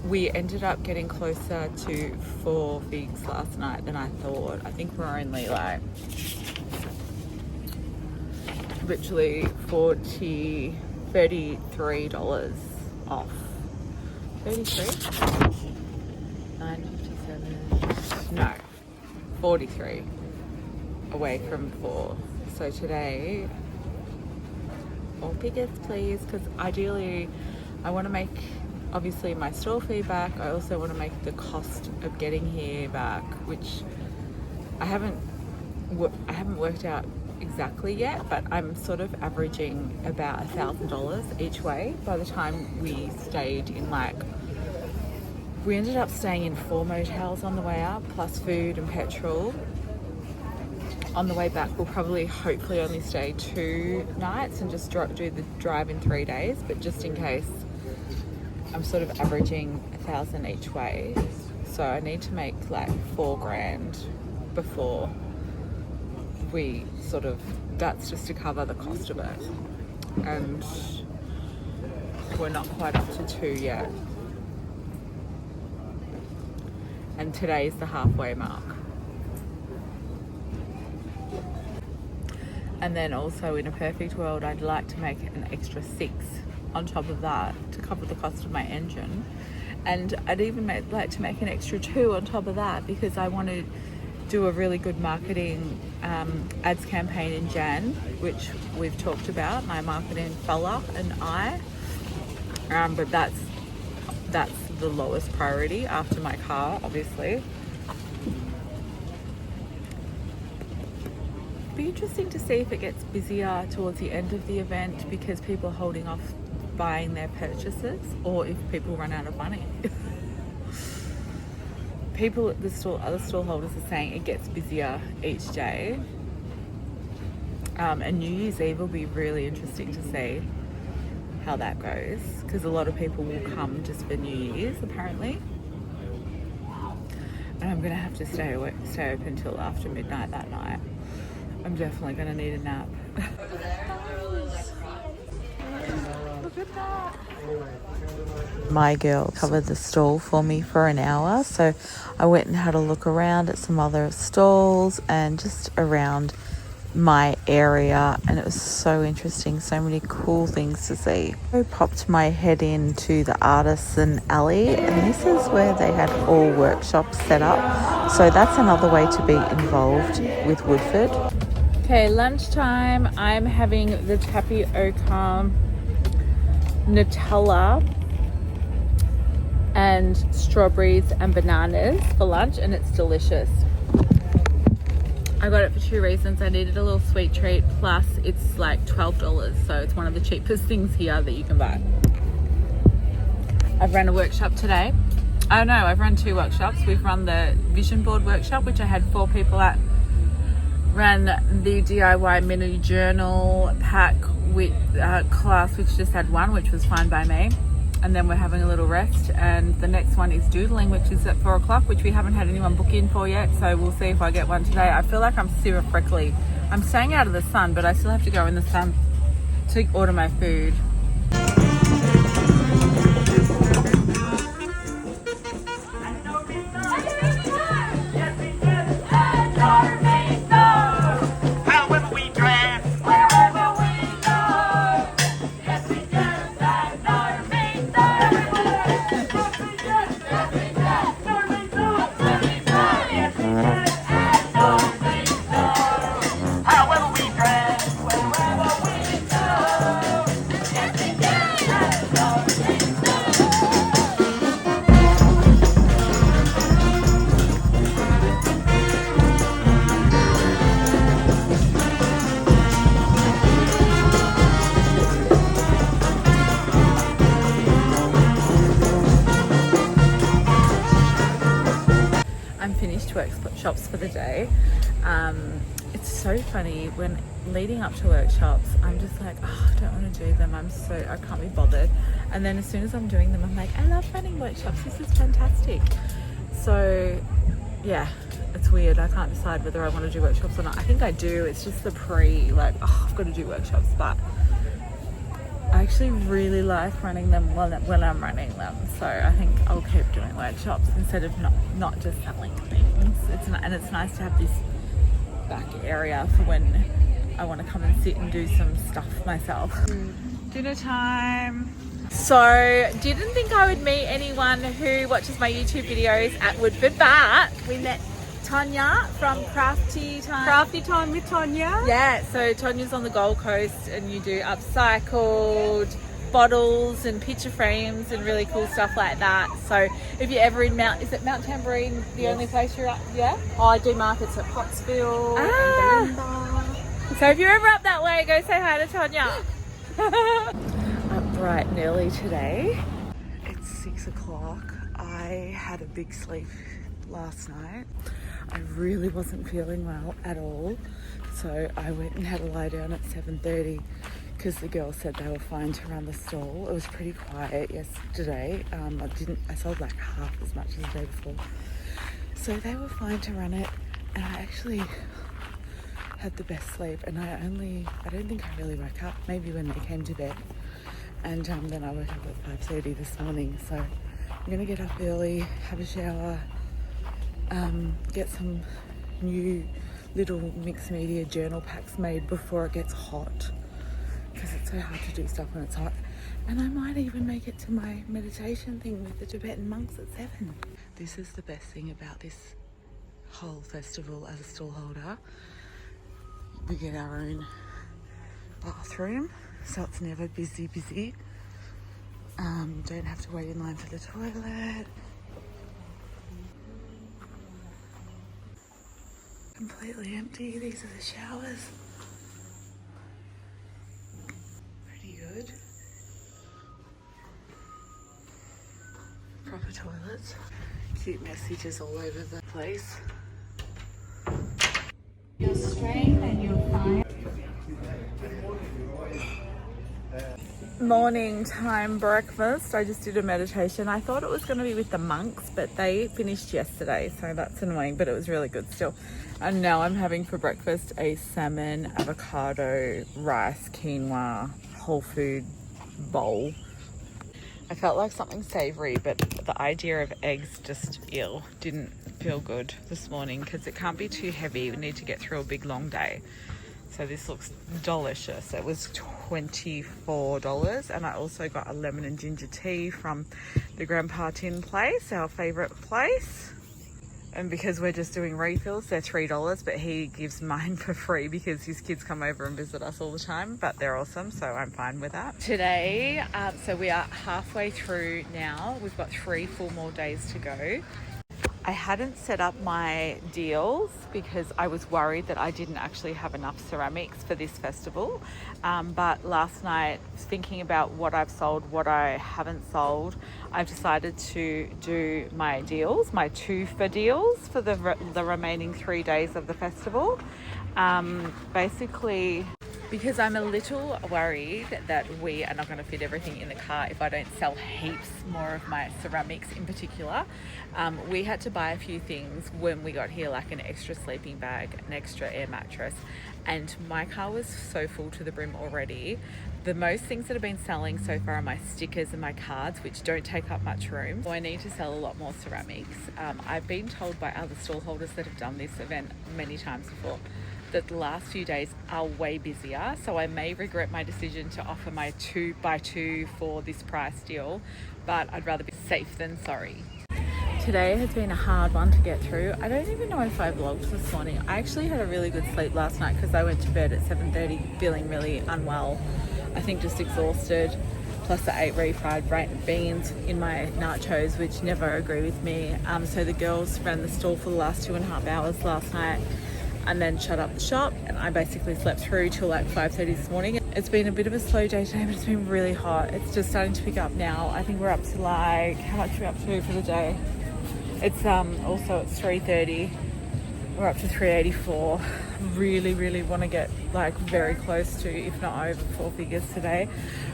We ended up getting closer to 4 figs last night than I thought. I think we're only like literally $33 off. 33? 9.57. No, 43 away from 4. So today, 4 figures please, because ideally I want to make obviously my store fee back. I also want to make the cost of getting here back, which I haven't worked out exactly yet, but I'm sort of averaging about $1,000 each way. By the time we stayed in we ended up staying in 4 motels on the way up, plus food and petrol. on the way back we'll probably hopefully only stay 2 nights and just do the drive in 3 days, but just in case, I'm sort of averaging 1,000 each way, so I need to make like 4 grand before we sort of, that's just to cover the cost of it, and we're not quite up to 2 yet, and today's the halfway mark. And then also, in a perfect world, I'd like to make an extra 6 on top of that to cover the cost of my engine, and I'd even like to make an extra 2 on top of that because I want to do a really good marketing ads campaign in Jan, which we've talked about, my marketing fella and I, but that's the lowest priority after my car, obviously. Be interesting to see if it gets busier towards the end of the event because people are holding off buying their purchases, or if people run out of money. People at the other stall holders are saying it gets busier each day, and New Year's Eve will be really interesting to see how that goes because a lot of people will come just for New Year's apparently, and I'm gonna have to stay open till after midnight that night. I'm definitely going to need a nap. Look at that. My girl covered the stall for me for an hour, so I went and had a look around at some other stalls and just around my area, and it was so interesting, so many cool things to see. I popped my head into the Artisan Alley, and this is where they had all workshops set up, so that's another way to be involved with Woodford. Okay, lunchtime. I'm having the tapioca Nutella and strawberries and bananas for lunch, and it's delicious. I got it for 2 reasons. I needed a little sweet treat, plus it's like $12, so it's one of the cheapest things here that you can buy. I've run a workshop today. Oh no, I've run 2 workshops. We've run the vision board workshop, which I had 4 people at. Ran the DIY mini journal pack with class, which just had 1, which was fine by me. And then we're having a little rest, and the next one is doodling, which is at 4 o'clock, which we haven't had anyone book in for yet, so we'll see if I get one today. I feel like I'm super prickly. I'm staying out of the sun, but I still have to go in the sun to order my food. Workshops for the day. It's so funny when leading up to workshops, I'm just like, oh, I don't want to do them. I can't be bothered. And then as soon as I'm doing them, I'm like, I love running workshops. This is fantastic. So yeah, it's weird. I can't decide whether I want to do workshops or not. I think I do. It's just the like, oh, I've got to do workshops, but I actually really like running them when I'm running them. So I think I'll keep doing workshops instead of not just selling things. And it's nice to have this back area for when I want to come and sit and do some stuff myself. Dinner time. So didn't think I would meet anyone who watches my YouTube videos at Woodford, but we met Tonya from Crafty Time with Tonya. Yeah, so Tonya's on the Gold Coast, and you do upcycled bottles and picture frames and really cool stuff like that. So if you're ever in Mount Tambourine, the only place you're at? Yeah. Oh, I do markets at Pottsville and Belinda. So if you're ever up that way, go say hi to Tonya. Up bright and early today. It's 6 o'clock. I had a big sleep last night. I really wasn't feeling well at all. So I went and had a lie down at 7:30 because the girls said they were fine to run the stall. It was pretty quiet yesterday. I sold like half as much as the day before. So they were fine to run it, and I actually had the best sleep, and I don't think I really woke up, maybe when they came to bed. And then I woke up at 5:30 this morning. So I'm gonna get up early, have a shower, get some new little mixed media journal packs made before it gets hot, because it's so hard to do stuff when it's hot. And I might even make it to my meditation thing with the Tibetan monks at 7. This is the best thing about this whole festival as a stallholder. We get our own bathroom, so it's never busy. Don't have to wait in line for the toilet. Completely empty. These are the showers. Pretty good. Proper toilets. Cute messages all over the place. Your strength and your fire. Morning time breakfast. I just did a meditation. I thought it was going to be with the monks, but they finished yesterday, so that's annoying, but it was really good still. And now I'm having for breakfast a salmon, avocado, rice, quinoa, whole food bowl. I felt like something savoury, but the idea of eggs just didn't feel good this morning, because it can't be too heavy. We need to get through a big long day. So this looks delicious. It was $24, and I also got a lemon and ginger tea from the Grandpa Tin place, our favourite place. And because we're just doing refills, they're $3, but he gives mine for free because his kids come over and visit us all the time, but they're awesome, so I'm fine with that. Today, so we are halfway through now. We've got 3 full more days to go. I hadn't set up my deals because I was worried that I didn't actually have enough ceramics for this festival. But last night, thinking about what I've sold, what I haven't sold, I've decided to do my deals, my 2 for deals for the remaining 3 days of the festival. Basically, because I'm a little worried that we are not going to fit everything in the car if I don't sell heaps more of my ceramics in particular. We had to buy a few things when we got here, like an extra sleeping bag, an extra air mattress, and my car was so full to the brim already. The most things that have been selling so far are my stickers and my cards, which don't take up much room. So I need to sell a lot more ceramics. I've been told by other stallholders that have done this event many times before that the last few days are way busier, so I may regret my decision to offer my 2x2 for this price deal, but I'd rather be safe than sorry. Today has been a hard one to get through. I don't even know if I vlogged this morning. I actually had a really good sleep last night because I went to bed at 7:30 feeling really unwell. I think just exhausted. Plus I ate refried beans in my nachos, which never agree with me. So the girls ran the stall for the last 2.5 hours last night, and then shut up the shop, and I basically slept through till like 5:30 this morning. It's been a bit of a slow day today, but it's been really hot. It's just starting to pick up now. I think we're up to like, how much are we up to for the day? It's also it's 3:30. We're up to 384. Really want to get like very close to, if not over 4 figures today.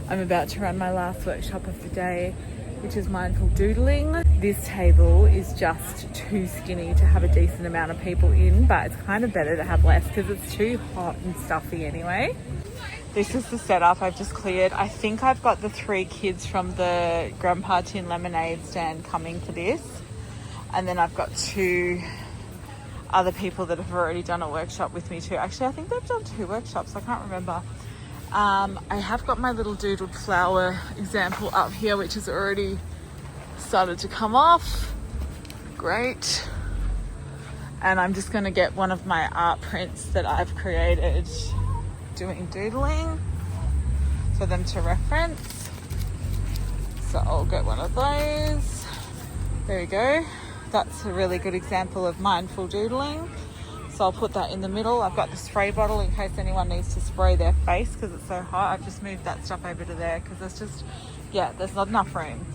I'm about to run my last workshop of the day, which is mindful doodling. This table is just too skinny to have a decent amount of people in, but it's kind of better to have less because it's too hot and stuffy anyway. This is the setup I've just cleared. I think I've got the 3 kids from the Grandpa Tin lemonade stand coming for this. And then I've got 2 other people that have already done a workshop with me too. Actually, I think they've done 2 workshops. I can't remember. I have got my little doodled flower example up here, which has already started to come off. Great. And I'm just going to get one of my art prints that I've created doing doodling for them to reference. So I'll get one of those. There we go. That's a really good example of mindful doodling. So I'll put that in the middle. I've got the spray bottle in case anyone needs to spray their face because it's so hot. I've just moved that stuff over to there because there's just, there's not enough room.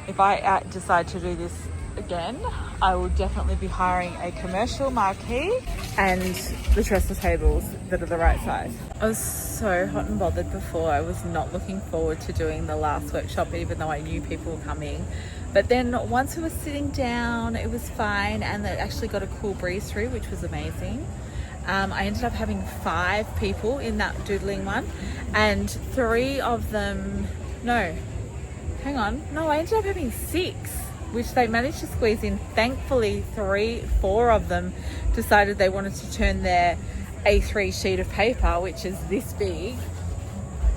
If I decide to do this again, I will definitely be hiring a commercial marquee and the trestle tables that are the right size. I was so hot and bothered before. I was not looking forward to doing the last workshop, even though I knew people were coming. But then once we were sitting down, it was fine, and it actually got a cool breeze through, which was amazing. I ended up having 5 people in that doodling one, and 3 of them, I ended up having 6, which they managed to squeeze in. Thankfully, 4 of them decided they wanted to turn their A3 sheet of paper, which is this big,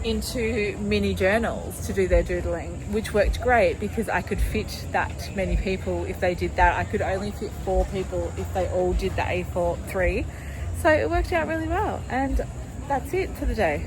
into mini journals to do their doodling, which worked great because I could fit that many people if they did that. I could only fit 4 people if they all did the A3. So it worked out really well, and that's it for the day.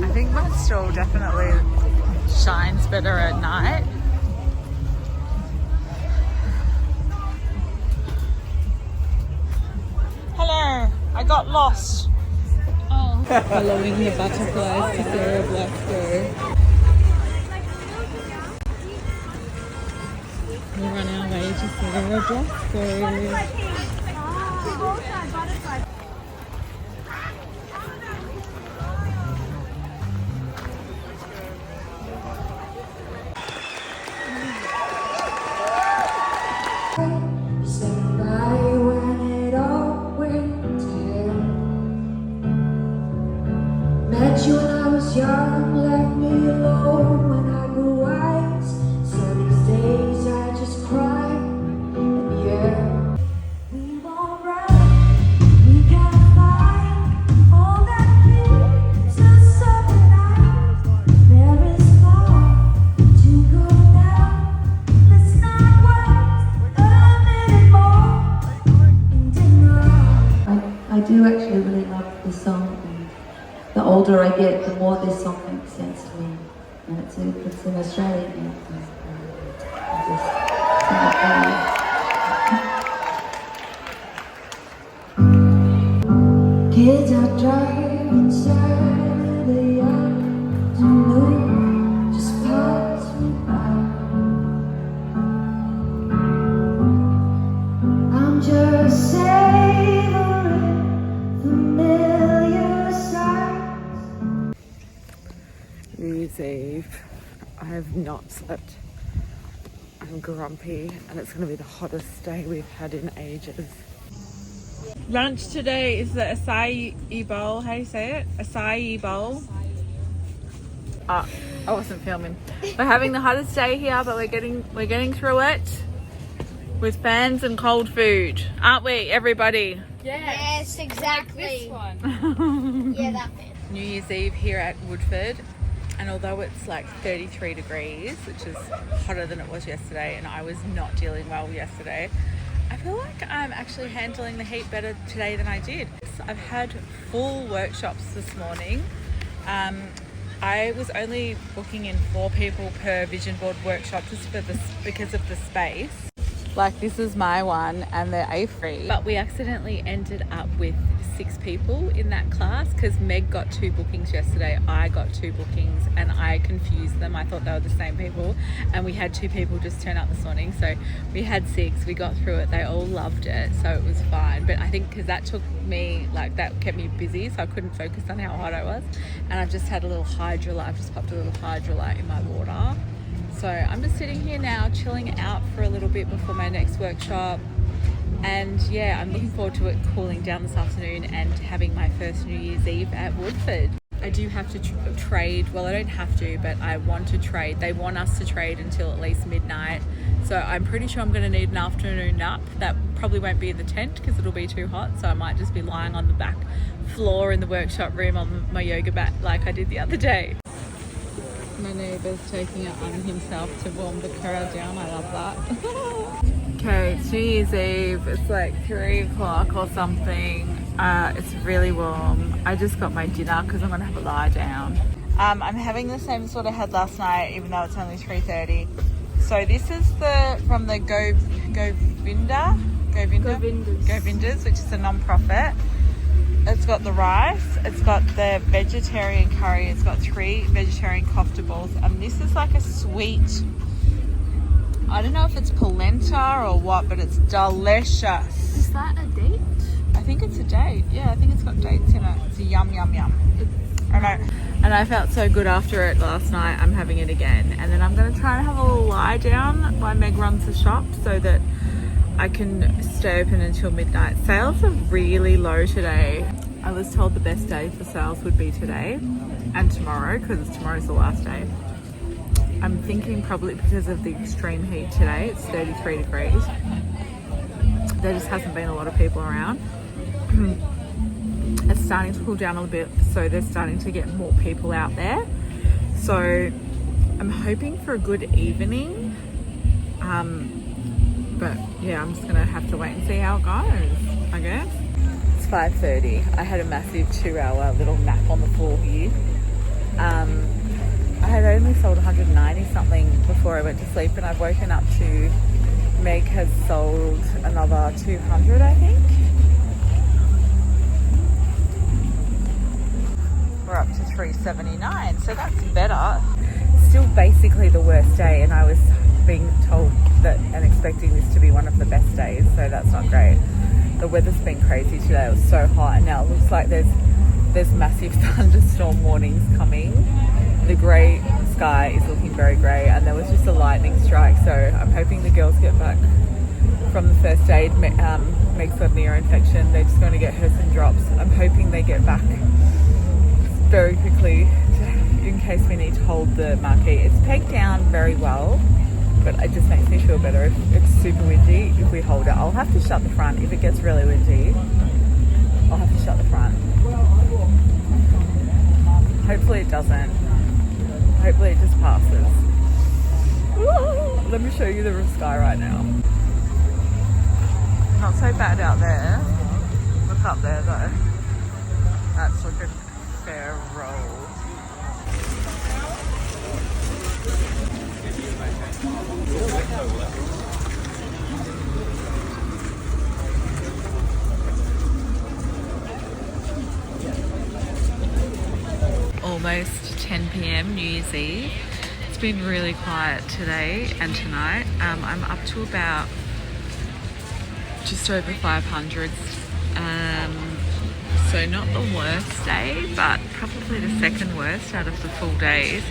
I think my stall definitely shines better at night. Hello, I got lost. Oh. Following the butterflies to Sarah Blackbird. We're on our way to Sarah Blackbird. Met you when I was young, left me alone when I grew wise. So these days I just cry, and yeah, we won't run, we can't find all that keeps us up at night. There is far to go now, let's not waste a minute more in denial. I do actually really love this song. The older I get, the more this song makes sense to me. And it's an Australian anthem. Kids are driving inside the afternoon, just pass me by. I'm just savoring familiar sights. New Year's Eve. I have not slept. I'm grumpy, and it's going to be the hottest day we've had in ages. Lunch today is the acai bowl. How do you say it? Acai bowl. I wasn't filming. We're having the hottest day here, but we're getting through it with fans and cold food, aren't we, everybody? Yes, exactly. This one. Yeah, that bit. New Year's Eve here at Woodford, and although it's like 33 degrees, which is hotter than it was yesterday, and I was not dealing well yesterday, I feel like I'm actually handling the heat better today than I did. I've had full workshops this morning. I was only booking in 4 people per vision board workshop just for this because of the space. Like, this is my one and they're A3. But we accidentally ended up with 6 people in that class because Meg got 2 bookings yesterday, I got 2 bookings, and I confused them. I thought they were the same people, and we had 2 people just turn up this morning. So we had 6, we got through it, they all loved it, so it was fine. But I think because that took me, like, that kept me busy, so I couldn't focus on how hot I was. And I've just had a little hydrolyte, I've just popped a little hydrolyte in my water. So I'm just sitting here now, chilling out for a little bit before my next workshop. And yeah, I'm looking forward to it cooling down this afternoon and having my first New Year's Eve at Woodford. I do have to trade, well, I don't have to, but I want to trade. They want us to trade until at least midnight. So I'm pretty sure I'm going to need an afternoon nap. That probably won't be in the tent because it'll be too hot. So I might just be lying on the back floor in the workshop room on my yoga mat like I did the other day. Manu neighbour's taking it on himself to warm the crowd down. I love that. Okay, it's New Year's Eve. It's like 3 o'clock or something. It's really warm. I just got my dinner because I'm going to have a lie down. I'm having the same as what I had last night, even though it's only 3:30. So this is from the Govindas, which is a non-profit. It's got the rice, it's got the vegetarian curry, it's got 3 vegetarian kofta balls, and this is like a sweet, I don't know if it's polenta or what, but it's delicious. Is that a date? I think it's a date. Yeah, I think it's got dates in it. It's a yum, yum, yum. I know. And I felt so good after it last night. I'm having it again. And then I'm going to try and have a little lie down while Meg runs the shop so that I can stay open until midnight. Sales are really low today. I was told the best day for sales would be today and tomorrow because tomorrow's the last day. I'm thinking probably because of the extreme heat today. It's 33 degrees. There just hasn't been a lot of people around. It's starting to cool down a little bit, so they're starting to get more people out there. So I'm hoping for a good evening. But yeah, I'm just gonna have to wait and see how it goes, I guess. It's 5:30. I had a massive 2-hour little nap on the floor here. I had only sold 190 something before I went to sleep, and I've woken up to Meg has sold another 200, I think. We're up to 379, so that's better. Still basically the worst day, and I was being told that and expecting this to be one of the best days, so that's not great. The weather's been crazy today. It was so hot, and now it looks like there's massive thunderstorm warnings coming. The grey sky is looking very grey, and there was just a lightning strike, so I'm hoping the girls get back from the first aid. Meg's got an ear infection. They're just going to get her some drops. I'm hoping they get back very quickly in case we need to hold the marquee. It's pegged down very well, but it just makes me feel better if it's super windy. If we hold it, I'll have to shut the front. If it gets really windy, I'll have to shut the front. Hopefully it doesn't. Hopefully it just passes. Let me show you the sky right now. Not so bad out there. Look up there though. That's looking fair roll. Almost 10 p.m. New Year's Eve. It's been really quiet today and tonight. I'm up to about just over 500. So not the worst day, but probably the second worst out of the full days.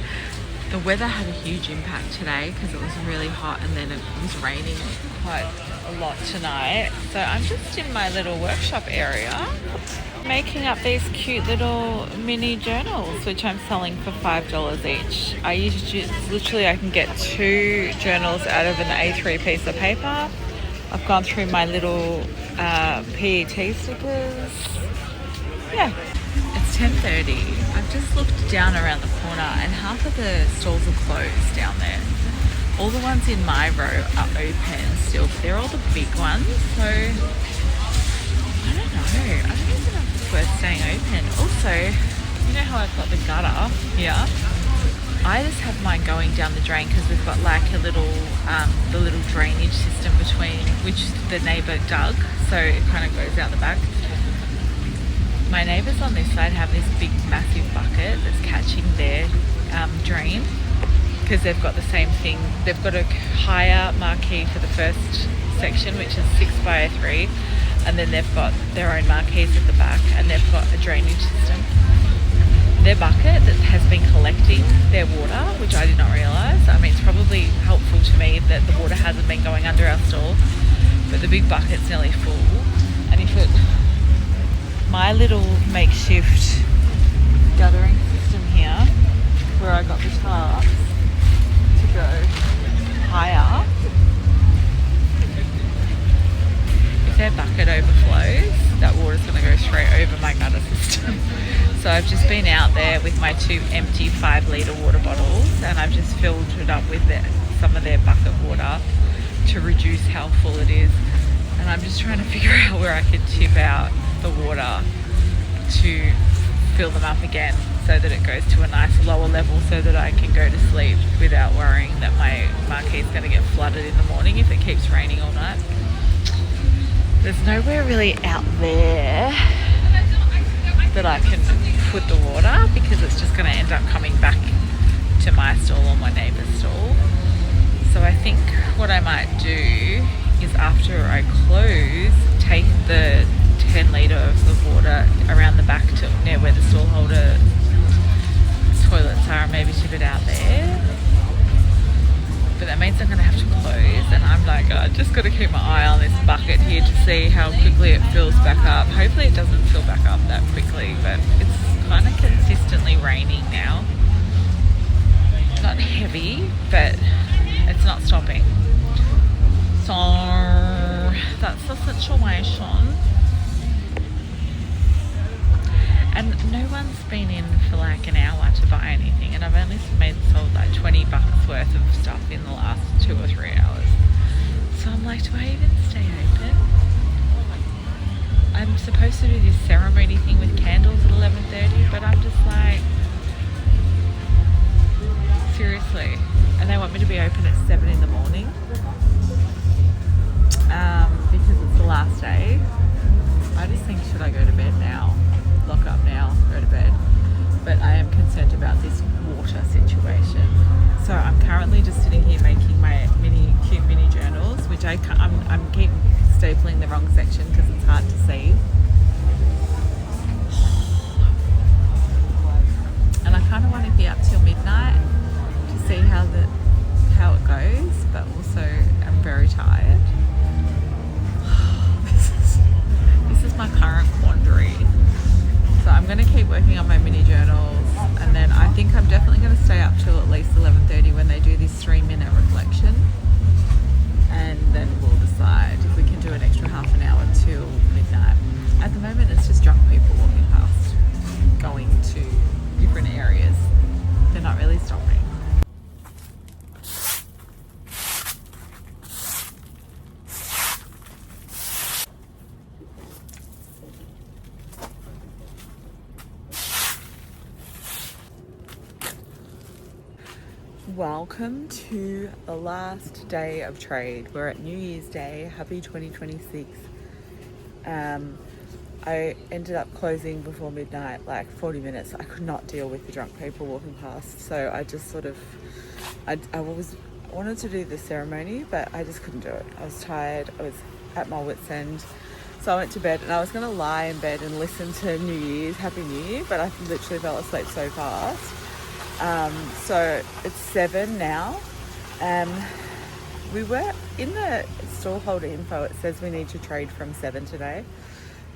The weather had a huge impact today because it was really hot, and then it was raining quite a lot tonight. So I'm just in my little workshop area making up these cute little mini journals, which I'm selling for $5 each. I can get 2 journals out of an A3 piece of paper. I've gone through my little PET stickers. Yeah, it's 10:30. I've just looked down around the corner and half of the stalls are closed down there. All the ones in my row are open still, but they're all the big ones, so I don't know. I don't even know if it's worth staying open. Also, you know how I've got the gutter here? I just have mine going down the drain because we've got like a little, the little drainage system between which the neighbour dug, so it kind of goes out the back. My neighbours on this side have this big massive bucket that's catching their drain because they've got the same thing. They've got a higher marquee for the first section, which is 6 by 3, and then they've got their own marquees at the back, and they've got a drainage system. Their bucket that has been collecting their water, which I did not realise. I mean, it's probably helpful to me that the water hasn't been going under our stall, but the big bucket's nearly full. And if it, my little makeshift guttering system here, where I got the tarps to go higher, if their bucket overflows, that water's going to go straight over my gutter system. So So I've just been out there with my 2 empty 5-litre water bottles, and I've just filled it up with some of their bucket water to reduce how full it is. And I'm just trying to figure out where I could tip out the water to fill them up again so that it goes to a nice lower level so that I can go to sleep without worrying that my marquee is going to get flooded in the morning if it keeps raining all night. There's nowhere really out there that I can put the water because it's just going to end up coming back to my stall or my neighbour's stall. So I think what I might do is after I close, take the 10 litre of water around the back to near where the stall holder toilets are and maybe tip it out there. But that means I'm going to have to close, and I'm like, I just got to keep my eye on this bucket here to see how quickly it fills back up. Hopefully it doesn't fill back up that quickly, but it's kind of consistently raining now. Not heavy, but it's not stopping. So that's the situation. And no one's been in for like an hour to buy anything, and I've only sold like $20 worth of stuff in the last 2 or 3 hours. So I'm like, do I even stay open? I'm supposed to do this ceremony thing with candles at 11:30, but I'm just like, seriously. And they want me to be open at 7 in the morning because it's the last day. I just think, should I go to bed now? Lock up now, go to bed. But I am concerned about this water situation. So I'm currently just sitting here making my cute mini journals, which I'm keep stapling the wrong section because it's hard to see. And I kind of want to be up till midnight to see how it goes, but also I'm very tired. This is my current quandary. So I'm going to keep working on my mini journals, and then I think I'm definitely going to stay up till at least 11:30 when they do this 3-minute reflection, and then we'll decide if we can do an extra half an hour till midnight. At the moment it's just drunk people walking past, going to different areas. They're not really stopping. Welcome to the last day of trade. We're at New Year's Day. Happy 2026. I ended up closing before midnight, like 40 minutes. I could not deal with the drunk people walking past, so I just sort of I wanted to do the ceremony, but I just couldn't do it. I was tired. I was at my wit's end. So I went to bed, and I was going to lie in bed and listen to New Year's, Happy New Year, but I literally fell asleep so fast. So it's 7 now. We were in the stallholder info, it says we need to trade from 7 today,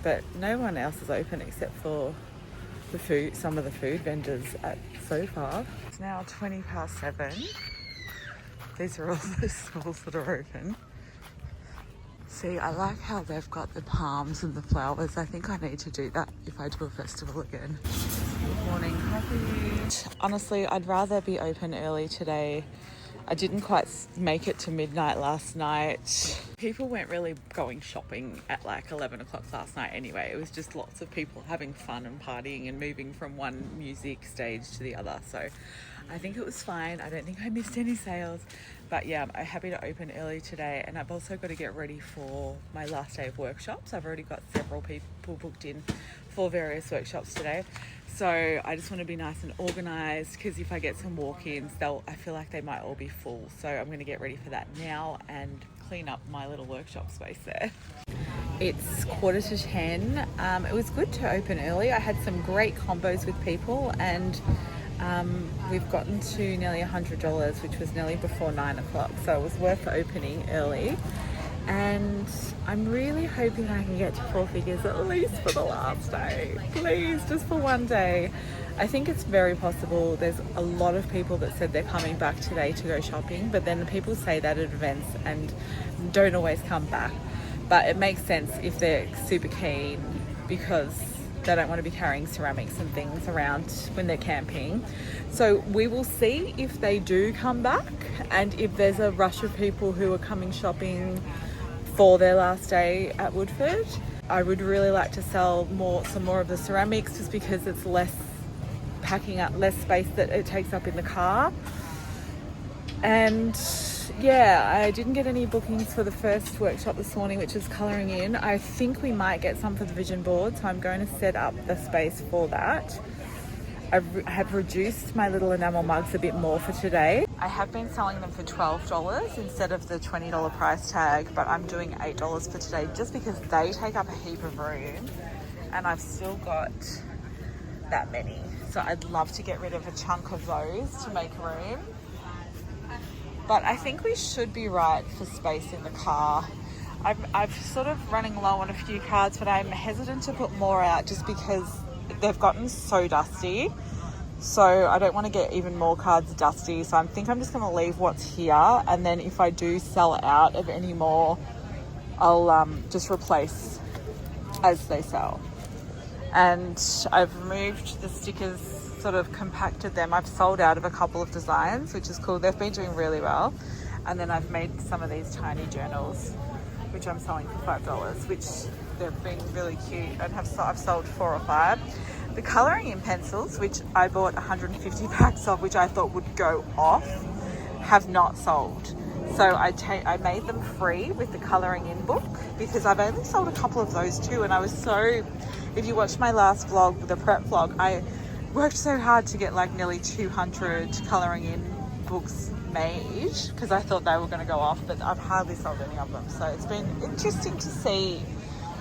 but no one else is open except for some of the food vendors so far. It's now 20 past 7. These are all the stalls that are open. See, I like how they've got the palms and the flowers. I think I need to do that if I do a festival again. Good morning, coffee. Honestly, I'd rather be open early today. I didn't quite make it to midnight last night. People weren't really going shopping at like 11 o'clock last night anyway. It was just lots of people having fun and partying and moving from one music stage to the other. So I think it was fine. I don't think I missed any sales. But yeah, I'm happy to open early today, and I've also got to get ready for my last day of workshops. I've already got several people booked in for various workshops today. So I just want to be nice and organised, because if I get some walk-ins, I feel like they might all be full. So I'm going to get ready for that now and clean up my little workshop space there. It's 9:45. It was good to open early. I had some great combos with people, and we've gotten to nearly $100, which was nearly before 9 o'clock. So it was worth opening early. And I'm really hoping I can get to 4 figures at least for the last day. Please, just for one day. I think it's very possible. There's a lot of people that said they're coming back today to go shopping, but then the people say that at events and don't always come back. But it makes sense if they're super keen, because they don't want to be carrying ceramics and things around when they're camping. So we will see if they do come back and if there's a rush of people who are coming shopping for their last day at Woodford. I would really like to sell some more of the ceramics, just because it's less packing up, less space that it takes up in the car. And yeah, I didn't get any bookings for the first workshop this morning, which is colouring in. I think we might get some for the vision board, so I'm going to set up the space for that. I have reduced my little enamel mugs a bit more for today. I have been selling them for $12 instead of the $20 price tag, but I'm doing $8 for today just because they take up a heap of room and I've still got that many. So I'd love to get rid of a chunk of those to make room. But I think we should be right for space in the car. I've sort of running low on a few cards, but I'm hesitant to put more out just because they've gotten so dusty. So I don't want to get even more cards dusty. So I think I'm just going to leave what's here. And then if I do sell out of any more, I'll just replace as they sell. And I've removed the stickers, sort of compacted them. I've sold out of a couple of designs, which is cool. They've been doing really well. And then I've made some of these tiny journals, which I'm selling for $5, which they've been really cute, and I've sold 4 or 5. The colouring in pencils, which I bought 150 packs of, which I thought would go off, have not sold. So I made them free with the colouring in book, because I've only sold a couple of those too. And I was so, if you watched my last vlog, the prep vlog, I worked so hard to get like nearly 200 colouring in books made, because I thought they were going to go off, but I've hardly sold any of them. So it's been interesting to see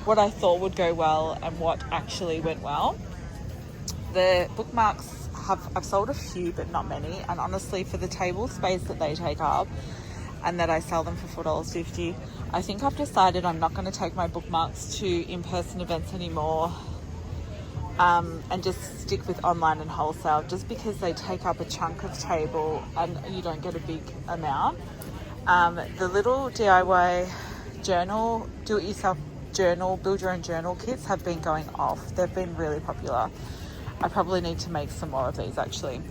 what I thought would go well and what actually went well. The bookmarks I've sold a few, but not many. And honestly, for the table space that they take up, and that I sell them for $4.50, I think I've decided I'm not going to take my bookmarks to in-person events anymore, and just stick with online and wholesale, just because they take up a chunk of table and you don't get a big amount. The little DIY journal, do-it-yourself journal, build your own journal kits have been going off. They've been really popular. I probably need to make some more of these actually.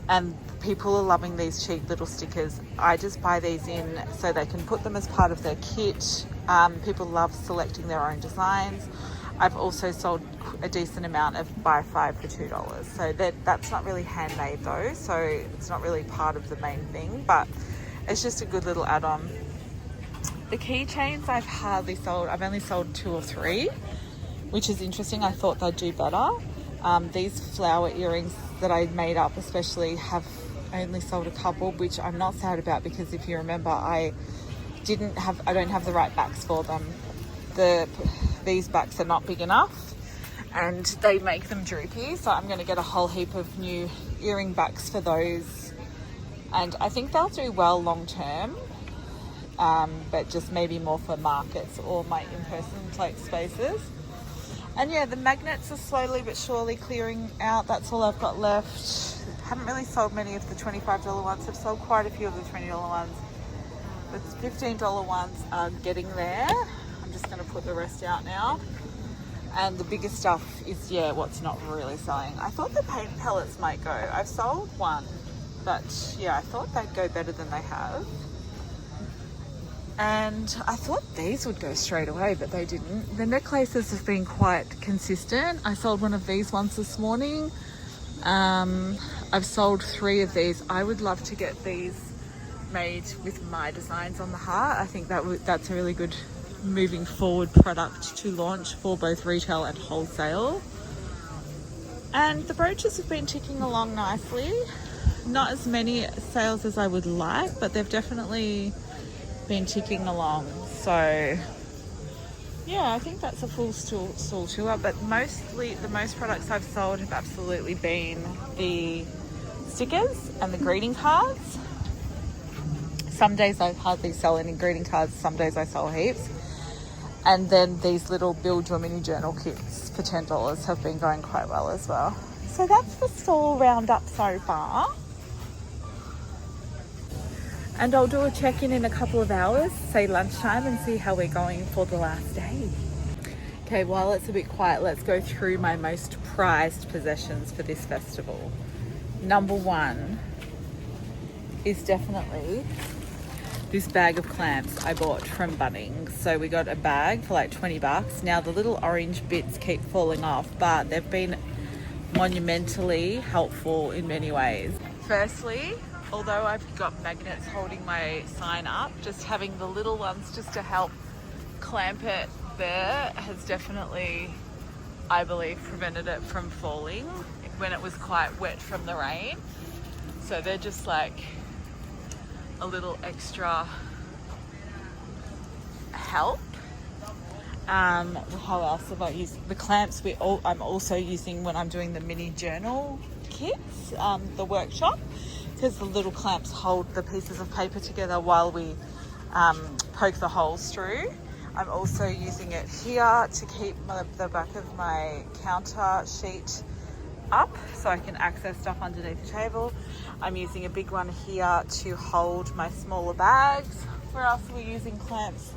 And people are loving these cheap little stickers. I just buy these in so they can put them as part of their kit. People love selecting their own designs. I've also sold a decent amount of buy 5 for $2. So that's not really handmade though, so it's not really part of the main thing, but it's just a good little add-on. The keychains I've hardly sold. I've only sold 2 or 3, which is interesting. I thought they'd do better. These flower earrings that I made up especially have only sold a couple, which I'm not sad about, because if you remember, I don't have the right backs for them. These backs are not big enough and they make them droopy, so I'm going to get a whole heap of new earring backs for those, and I think they'll do well long term, but just maybe more for markets or my in-person like spaces. And yeah, the magnets are slowly but surely clearing out. That's all I've got left. Haven't really sold many of the $25 ones. I've sold quite a few of the $20 ones. The $15 ones are getting there. I'm just going to put the rest out now. And the biggest stuff is, yeah, what's not really selling. I thought the paint pellets might go. I've sold one, but yeah, I thought they'd go better than they have. And I thought these would go straight away, but they didn't. The necklaces have been quite consistent. I sold one of these ones this morning. I've sold 3 of these. I would love to get these made with my designs on the heart. I think that's a really good moving forward product to launch for both retail and wholesale. And the brooches have been ticking along nicely. Not as many sales as I would like, but they've definitely been ticking along. So yeah, I think that's a full stall tour, but mostly the most products I've sold have absolutely been the stickers and the greeting cards. Some days I hardly sell any greeting cards, some days I sell heaps. And then these little build your mini journal kits for $10 have been going quite well as well. So that's the stall roundup so far. And I'll do a check-in in a couple of hours, say lunchtime, and see how we're going for the last day. Okay, while it's a bit quiet, let's go through my most prized possessions for this festival. Number one is definitely this bag of clamps I bought from Bunnings. So we got a bag for like 20 bucks. Now the little orange bits keep falling off, but they've been monumentally helpful in many ways. Firstly, although I've got magnets holding my sign up, just having the little ones just to help clamp it there has definitely, I believe, prevented it from falling when it was quite wet from the rain. So they're just like a little extra help. How else have I used the clamps? I'm also using when I'm doing the mini journal kits, the workshop, because the little clamps hold the pieces of paper together while we poke the holes through. I'm also using it here to keep the back of my counter sheet up so I can access stuff underneath the table. I'm using a big one here to hold my smaller bags. Where else are we using clamps?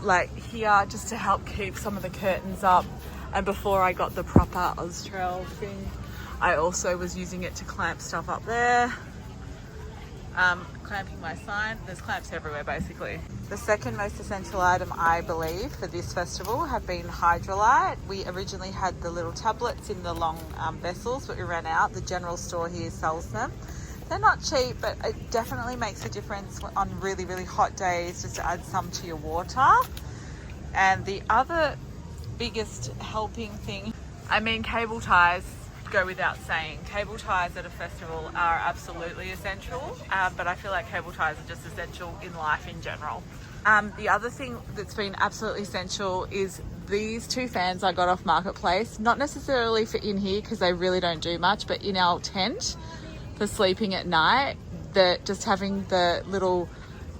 Like here, just to help keep some of the curtains up. And before I got the proper Austrail thing, I also was using it to clamp stuff up there. Clamping my sign. There's clamps everywhere basically. The second most essential item, I believe, for this festival have been Hydrolite. We originally had the little tablets in the long vessels, but we ran out. The general store here sells them. They're not cheap, but it definitely makes a difference on really, really hot days, just to add some to your water. And the other biggest helping thing, I mean, cable ties go without saying. Cable ties at a festival are absolutely essential, but I feel like cable ties are just essential in life in general. The other thing that's been absolutely essential is these two fans I got off Marketplace, not necessarily for in here because they really don't do much, but in our tent for sleeping at night, that just having the little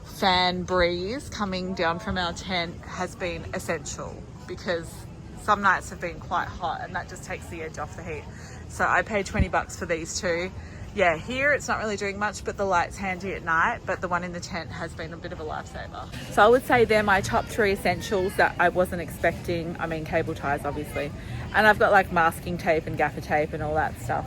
fan breeze coming down from our tent has been essential, because some nights have been quite hot and that just takes the edge off the heat. So I paid 20 bucks for these two. Yeah, here it's not really doing much, but the light's handy at night, but the one in the tent has been a bit of a lifesaver. So I would say they're my top 3 essentials that I wasn't expecting. I mean, cable ties obviously, and I've got like masking tape and gaffer tape and all that stuff,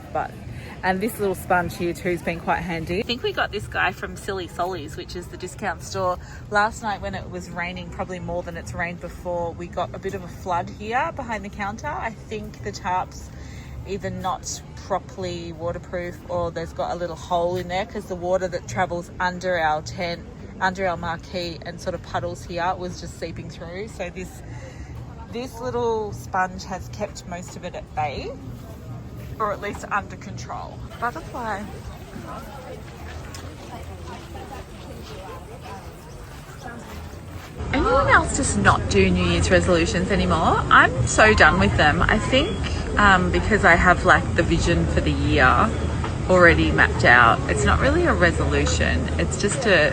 and this little sponge here too has been quite handy. I think we got this guy from Silly Sollies, which is the discount store. Last night when it was raining, probably more than it's rained before, we got a bit of a flood here behind the counter. I think the tarp's either not properly waterproof or there's got a little hole in there, because the water that travels under our tent, under our marquee and sort of puddles here was just seeping through. So this little sponge has kept most of it at bay, or at least under control. Butterfly. Anyone else just not do New Year's resolutions anymore? I'm so done with them. I think because I have like the vision for the year already mapped out, it's not really a resolution. It's just a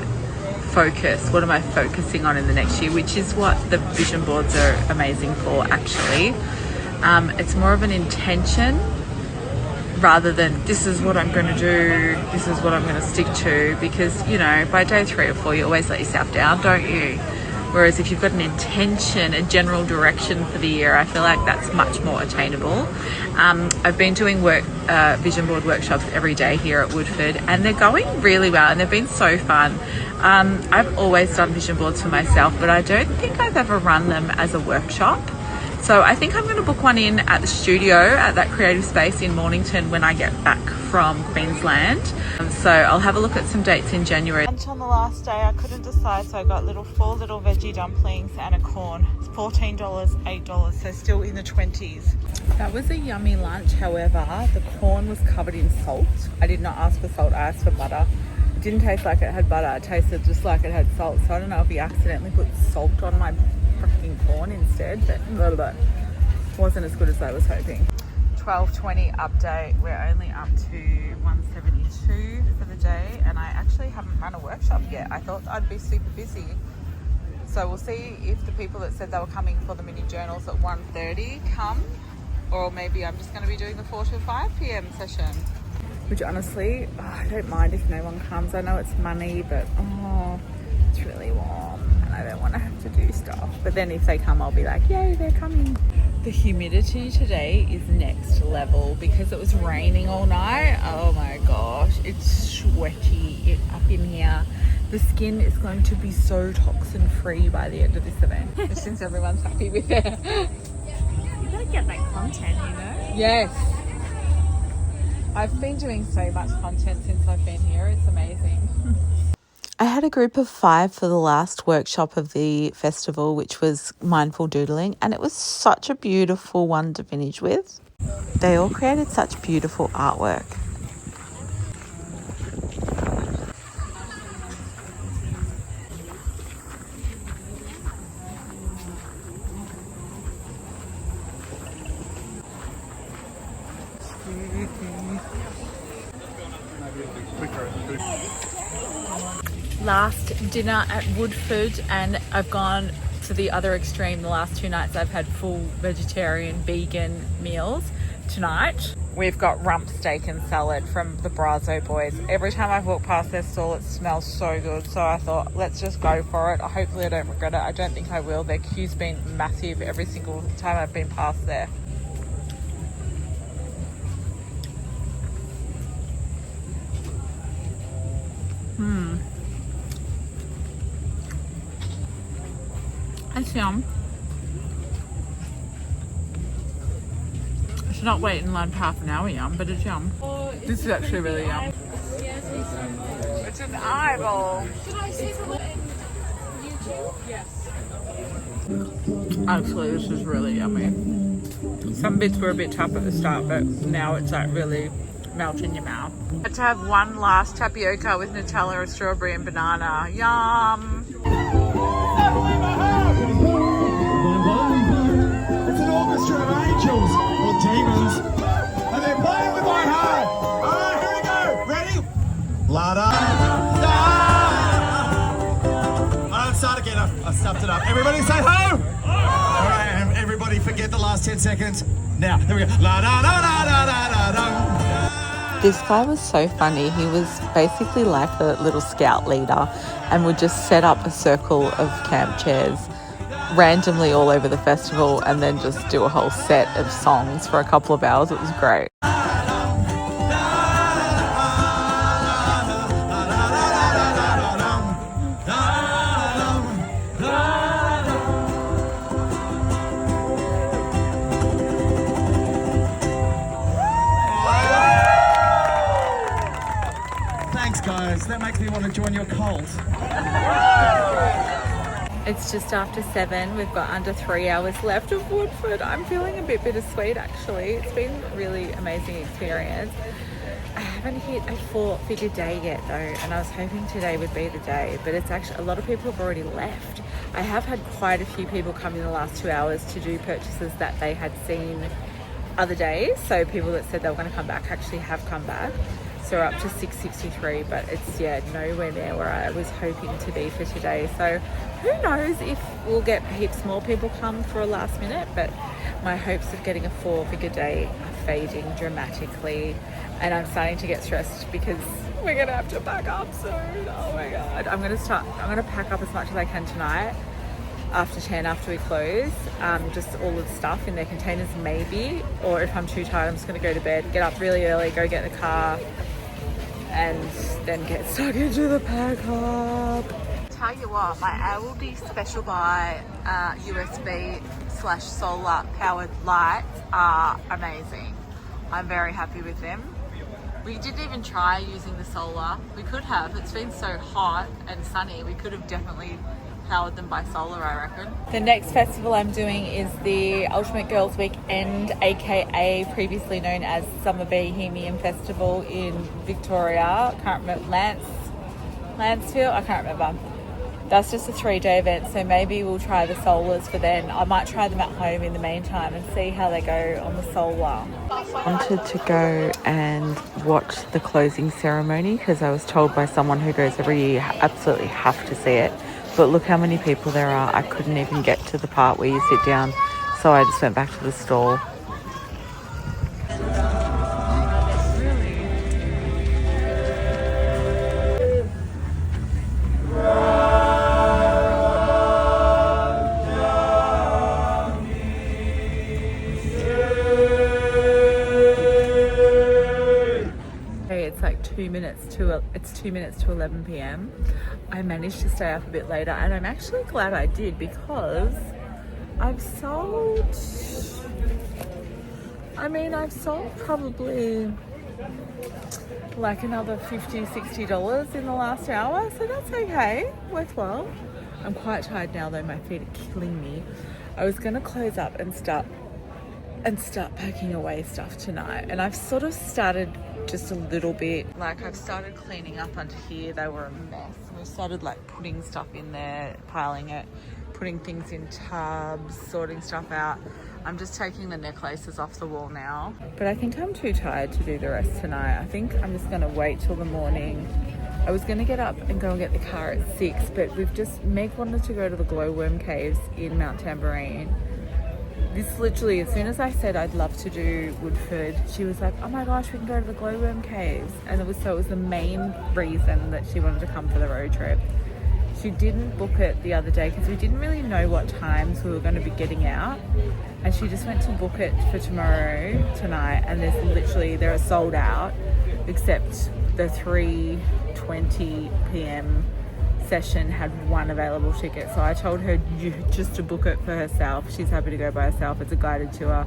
focus. What am I focusing on in the next year? Which is what the vision boards are amazing for, actually. It's more of an intention rather than this is what I'm going to do, this is what I'm going to stick to, because, you know, by day 3 or 4 you always let yourself down, don't you? Whereas if you've got an intention, a general direction for the year, I feel like that's much more attainable. I've been doing vision board workshops every day here at Woodford, and they're going really well and they've been so fun. I've always done vision boards for myself, but I don't think I've ever run them as a workshop. So I think I'm going to book one in at the studio at that creative space in Mornington when I get back from Queensland. So I'll have a look at some dates in January. Lunch on the last day, I couldn't decide, so I got 4 little veggie dumplings and a corn. It's $14, $8, so still in the 20s. That was a yummy lunch. However, the corn was covered in salt. I did not ask for salt, I asked for butter. It didn't taste like it had butter, it tasted just like it had salt. So I don't know if he accidentally put salt on my freaking corn instead, but wasn't as good as I was hoping. 12:20 update. We're only up to 172 for the day, and I actually haven't run a workshop yet. I thought I'd be super busy, so we'll see if the people that said they were coming for the mini journals at 1:30 come, or maybe I'm just going to be doing the 4 to 5 p.m. session. Which honestly, I don't mind if no one comes. I know it's money, but it's really warm and I don't want want to have to do stuff. But then if they come, I'll be like, yay, they're coming. The humidity today is next level because it was raining all night. Oh my gosh, it's sweaty up in here. The skin is going to be so toxin free by the end of this event. Since everyone's happy with it. You gotta get that content, you know? Yes. I've been doing so much content since I've been here. It's amazing. I had a group of 5 for the last workshop of the festival, which was mindful doodling, and it was such a beautiful one to finish with. They all created such beautiful artwork. Last dinner at Woodford, and I've gone to the other extreme. The last 2 nights I've had full vegetarian vegan meals. Tonight we've got rump steak and salad from the Brazo boys. Every time I've walked past their stall it smells so good, so I thought let's just go for it. Hopefully I don't regret it. I don't think I will. Their queue's been massive every single time I've been past there. It's yum. I should not wait in line for half an hour yum, but it's yum. This is actually really yum. It's an eyeball. Should I see from YouTube? Yes. Actually, this is really yummy. Some bits were a bit tough at the start, but now it's like really melt in your mouth. Let's have one last tapioca with Nutella, strawberry and banana. Yum! It's an orchestra of angels or demons, and they're playing with my heart. All right, here we go. Ready? La da da. I'll start again. I stuffed it up. Everybody say ho. All right, and everybody forget the last 10 seconds. Now, here we go. La da da da da da da da. This guy was so funny. He was basically like a little scout leader and would just set up a circle of camp chairs randomly all over the festival and then just do a whole set of songs for a couple of hours. It was great. Thanks, guys. That makes me want to join your cult. It's just after 7. We've got under 3 hours left of Woodford. I'm feeling a bit bittersweet actually. It's been a really amazing experience. I haven't hit a 4-figure day yet though, and I was hoping today would be the day, but it's actually, a lot of people have already left. I have had quite a few people come in the last 2 hours to do purchases that they had seen other days. So people that said they were going to come back actually have come back. So we're up to 663, but it's nowhere near where I was hoping to be for today. So who knows if we'll get heaps more people come for a last minute, but my hopes of getting a 4-figure day are fading dramatically, and I'm starting to get stressed because we're gonna have to pack up soon. Oh my god. I'm gonna pack up as much as I can tonight after 10, after we close, just all of the stuff in their containers maybe, or if I'm too tired I'm just gonna go to bed, get up really early, go get in the car and then get stuck into the pack up. Tell you what, my Aldi special buy USB/solar powered lights are amazing. I'm very happy with them. We didn't even try using the solar. We could have. It's been so hot and sunny. We could have definitely powered them by solar, I reckon. The next festival I'm doing is the Ultimate Girls Weekend, aka previously known as Summer Bohemian Festival in Victoria. I can't remember, Lancefield? I can't remember. That's just a 3-day event, so maybe we'll try the solars for then. I might try them at home in the meantime and see how they go on the solar. I wanted to go and watch the closing ceremony because I was told by someone who goes every year you absolutely have to see it. But look how many people there are. I couldn't even get to the part where you sit down, so I just went back to the stall. 2 minutes to 11 p.m. I managed to stay up a bit later, and I'm actually glad I did, because I've sold probably like another $50-$60 in the last hour, so that's okay, worthwhile. I'm quite tired now though, my feet are killing me. I was gonna close up and start packing away stuff tonight, and I've sort of started just a little bit. Like, I've started cleaning up under here. They were a mess. We've started like putting stuff in there, piling it, putting things in tubs, sorting stuff out. I'm just taking the necklaces off the wall now, but I think I'm too tired to do the rest tonight. I think I'm just gonna wait till the morning. I was gonna get up and go and get the car at 6, but Meg wanted to go to the glowworm caves in Mount Tambourine. This literally, as soon as I said I'd love to do Woodford, she was like, oh my gosh, we can go to the glowworm caves. And it was the main reason that she wanted to come for the road trip. She didn't book it the other day because we didn't really know what times we were going to be getting out. And she just went to book it for tonight, and they're sold out, except the 3:20 p.m. session had one available ticket. So I told her just to book it for herself. She's happy to go by herself. It's a guided tour,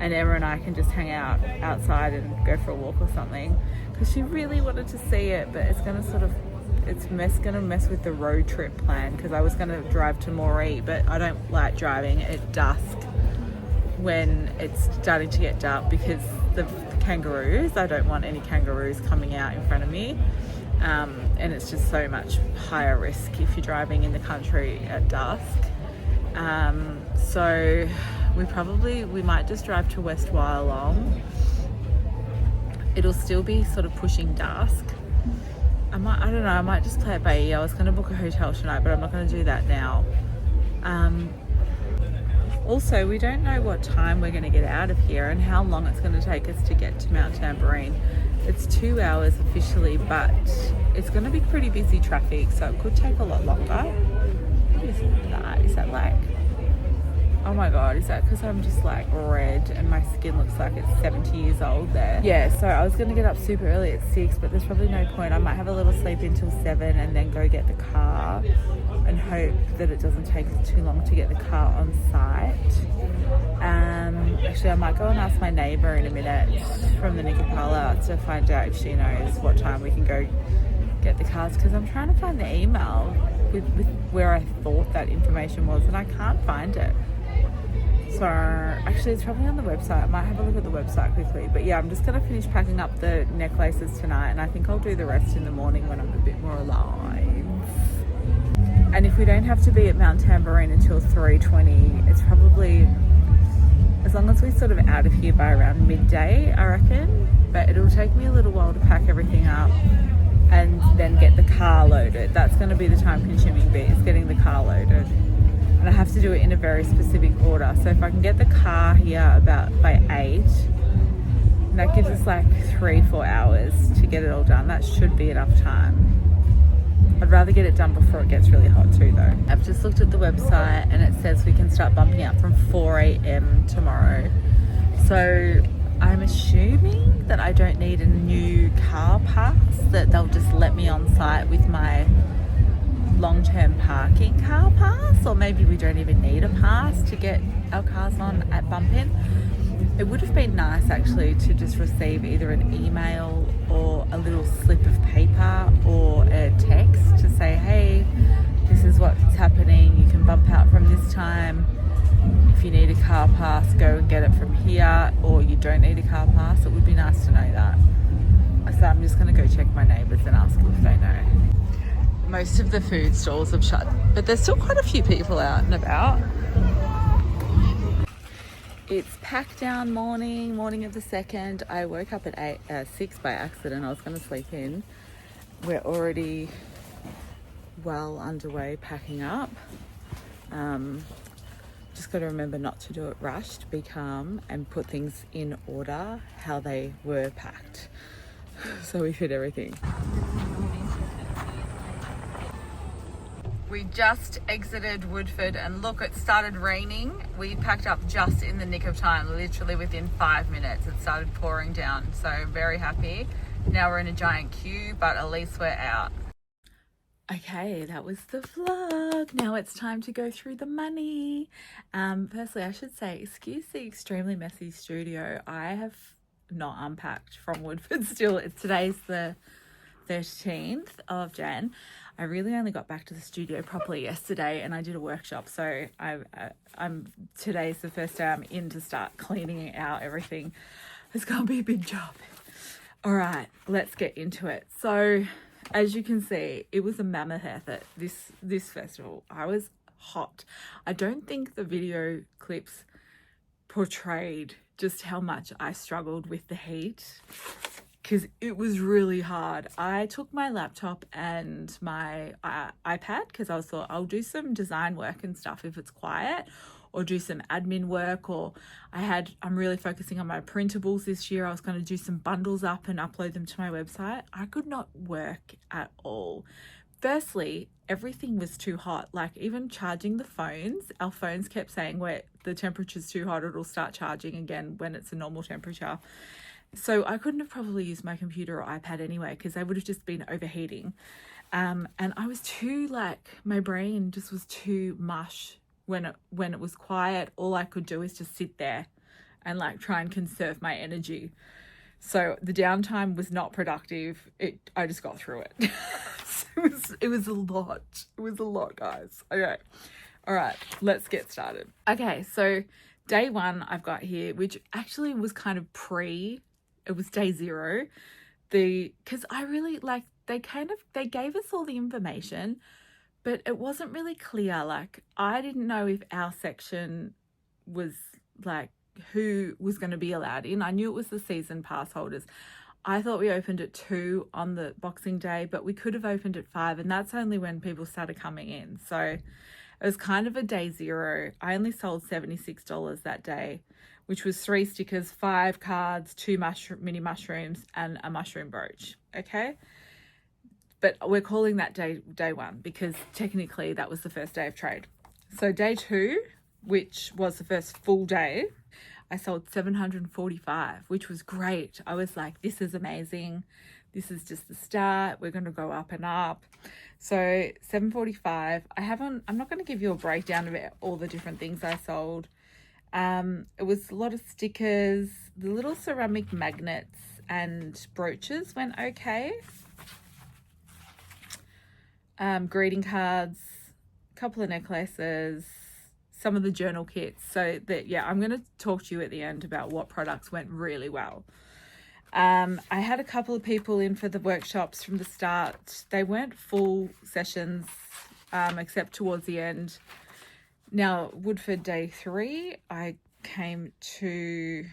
and Emma and I can just hang out outside and go for a walk or something, because she really wanted to see it, but it's going to mess with the road trip plan, because I was going to drive to Moree, but I don't like driving at dusk when it's starting to get dark, because the kangaroos, I don't want any kangaroos coming out in front of me. And it's just so much higher risk if you're driving in the country at dusk. So we might just drive to West Wyalong. It'll still be sort of pushing dusk. I might just play it by ear. I was going to book a hotel tonight, but I'm not going to do that now. Also, we don't know what time we're going to get out of here and how long it's going to take us to get to Mount Tambourine. It's 2 hours officially, but it's going to be pretty busy traffic, so it could take a lot longer. What is that? Is that like, oh my god, is that because I'm just like red and my skin looks like it's 70 years old there? Yeah, so I was going to get up super early at 6, but there's probably no point. I might have a little sleep until 7 and then go get the car and hope that it doesn't take too long to get the car on site. Actually, I might go and ask my neighbour in a minute from the Nicopola to find out if she knows what time we can go get the cars, because I'm trying to find the email with where I thought that information was, and I can't find it. So actually, it's probably on the website. I might have a look at the website quickly. But yeah, I'm just going to finish packing up the necklaces tonight, and I think I'll do the rest in the morning when I'm a bit more alive. And if we don't have to be at Mount Tambourine until 3:20, it's probably, as long as we're sort of out of here by around midday, I reckon. But it'll take me a little while to pack everything up and then get the car loaded. That's going to be the time-consuming bit, is getting the car loaded. And I have to do it in a very specific order. So if I can get the car here about by 8, that gives us like 3-4 hours to get it all done. That should be enough time. I'd rather get it done before it gets really hot too though. I've just looked at the website and it says we can start bumping up from 4 a.m. tomorrow. So I'm assuming that I don't need a new car pass, that they'll just let me on site with my long-term parking car pass, or maybe we don't even need a pass to get our cars on at Bump-In. It would have been nice actually to just receive either an email or a little slip of paper or a text to say, hey, this is what's happening, you can bump out from this time. If you need a car pass, go and get it from here, or you don't need a car pass. It would be nice to know that. So I'm just going to go check my neighbours and ask them if they know. Most of the food stalls have shut, but there's still quite a few people out and about. It's pack down morning of the 2nd. I woke up at 6 by accident. I was going to sleep in. We're already well underway packing up. Just got to remember not to do it rushed, be calm and put things in order how they were packed. So we fit everything. We just exited Woodford and look, it started raining. We packed up just in the nick of time, literally within 5 minutes. It started pouring down, so very happy. Now we're in a giant queue, but at least we're out. Okay, that was the vlog. Now it's time to go through the money. Firstly, I should say, excuse the extremely messy studio. I have not unpacked from Woodford still. Today's the 13th of Jan. I really only got back to the studio properly yesterday, and I did a workshop, so today's the first day I'm in to start cleaning out everything. It's gonna be a big job. All right, let's get into it. So as you can see, it was a mammoth effort, this festival. I was hot. I don't think the video clips portrayed just how much I struggled with the heat, because it was really hard. I took my laptop and my iPad because I thought I'll do some design work and stuff if it's quiet, or do some admin work, or I'm really focusing on my printables this year. I was going to do some bundles up and upload them to my website. I could not work at all. Firstly, everything was too hot. Like even charging the phones, our phones kept saying the temperature's too hot, it'll start charging again when it's a normal temperature. So I couldn't have probably used my computer or iPad anyway, because they would have just been overheating. And I was too, my brain just was too mush. When it was quiet, all I could do is just sit there and try and conserve my energy. So the downtime was not productive. I just got through it. So it was a lot. It was a lot, guys. Okay. All right, let's get started. Okay, so day one I've got here, which actually was kind of it was day 0. Because I really they gave us all the information, but it wasn't really clear. I didn't know if our section was who was going to be allowed in. I knew it was the season pass holders. I thought we opened at 2 on the Boxing Day, but we could have opened at 5, and that's only when people started coming in. So it was kind of a day 0. I only sold $76 that day, which was 3 stickers, 5 cards, 2 mini mushrooms, and a mushroom brooch. Okay. But we're calling that day 1 because technically that was the first day of trade. So day 2, which was the first full day, I sold 745, which was great. I was like, this is amazing. This is just the start. We're going to go up and up. So 745. I'm not going to give you a breakdown of all the different things I sold. It was a lot of stickers. The little ceramic magnets and brooches went okay. Greeting cards, a couple of necklaces, some of the journal kits. So I'm going to talk to you at the end about what products went really well. I had a couple of people in for the workshops from the start. They weren't full sessions, except towards the end. Now, Woodford day 3, I came to,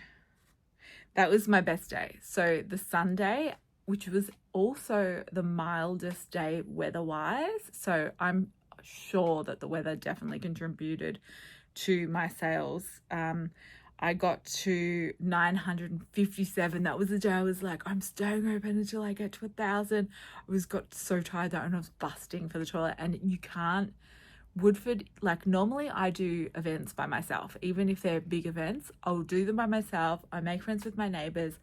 that was my best day. So the Sunday, which was also the mildest day weather-wise. So I'm sure that the weather definitely contributed to my sales. I got to 957. That was the day I was like, I'm staying open until I get to 1,000. I got so tired that, and I was busting for the toilet. And you can't, Woodford, normally I do events by myself. Even if they're big events, I'll do them by myself. I make friends with my neighbours.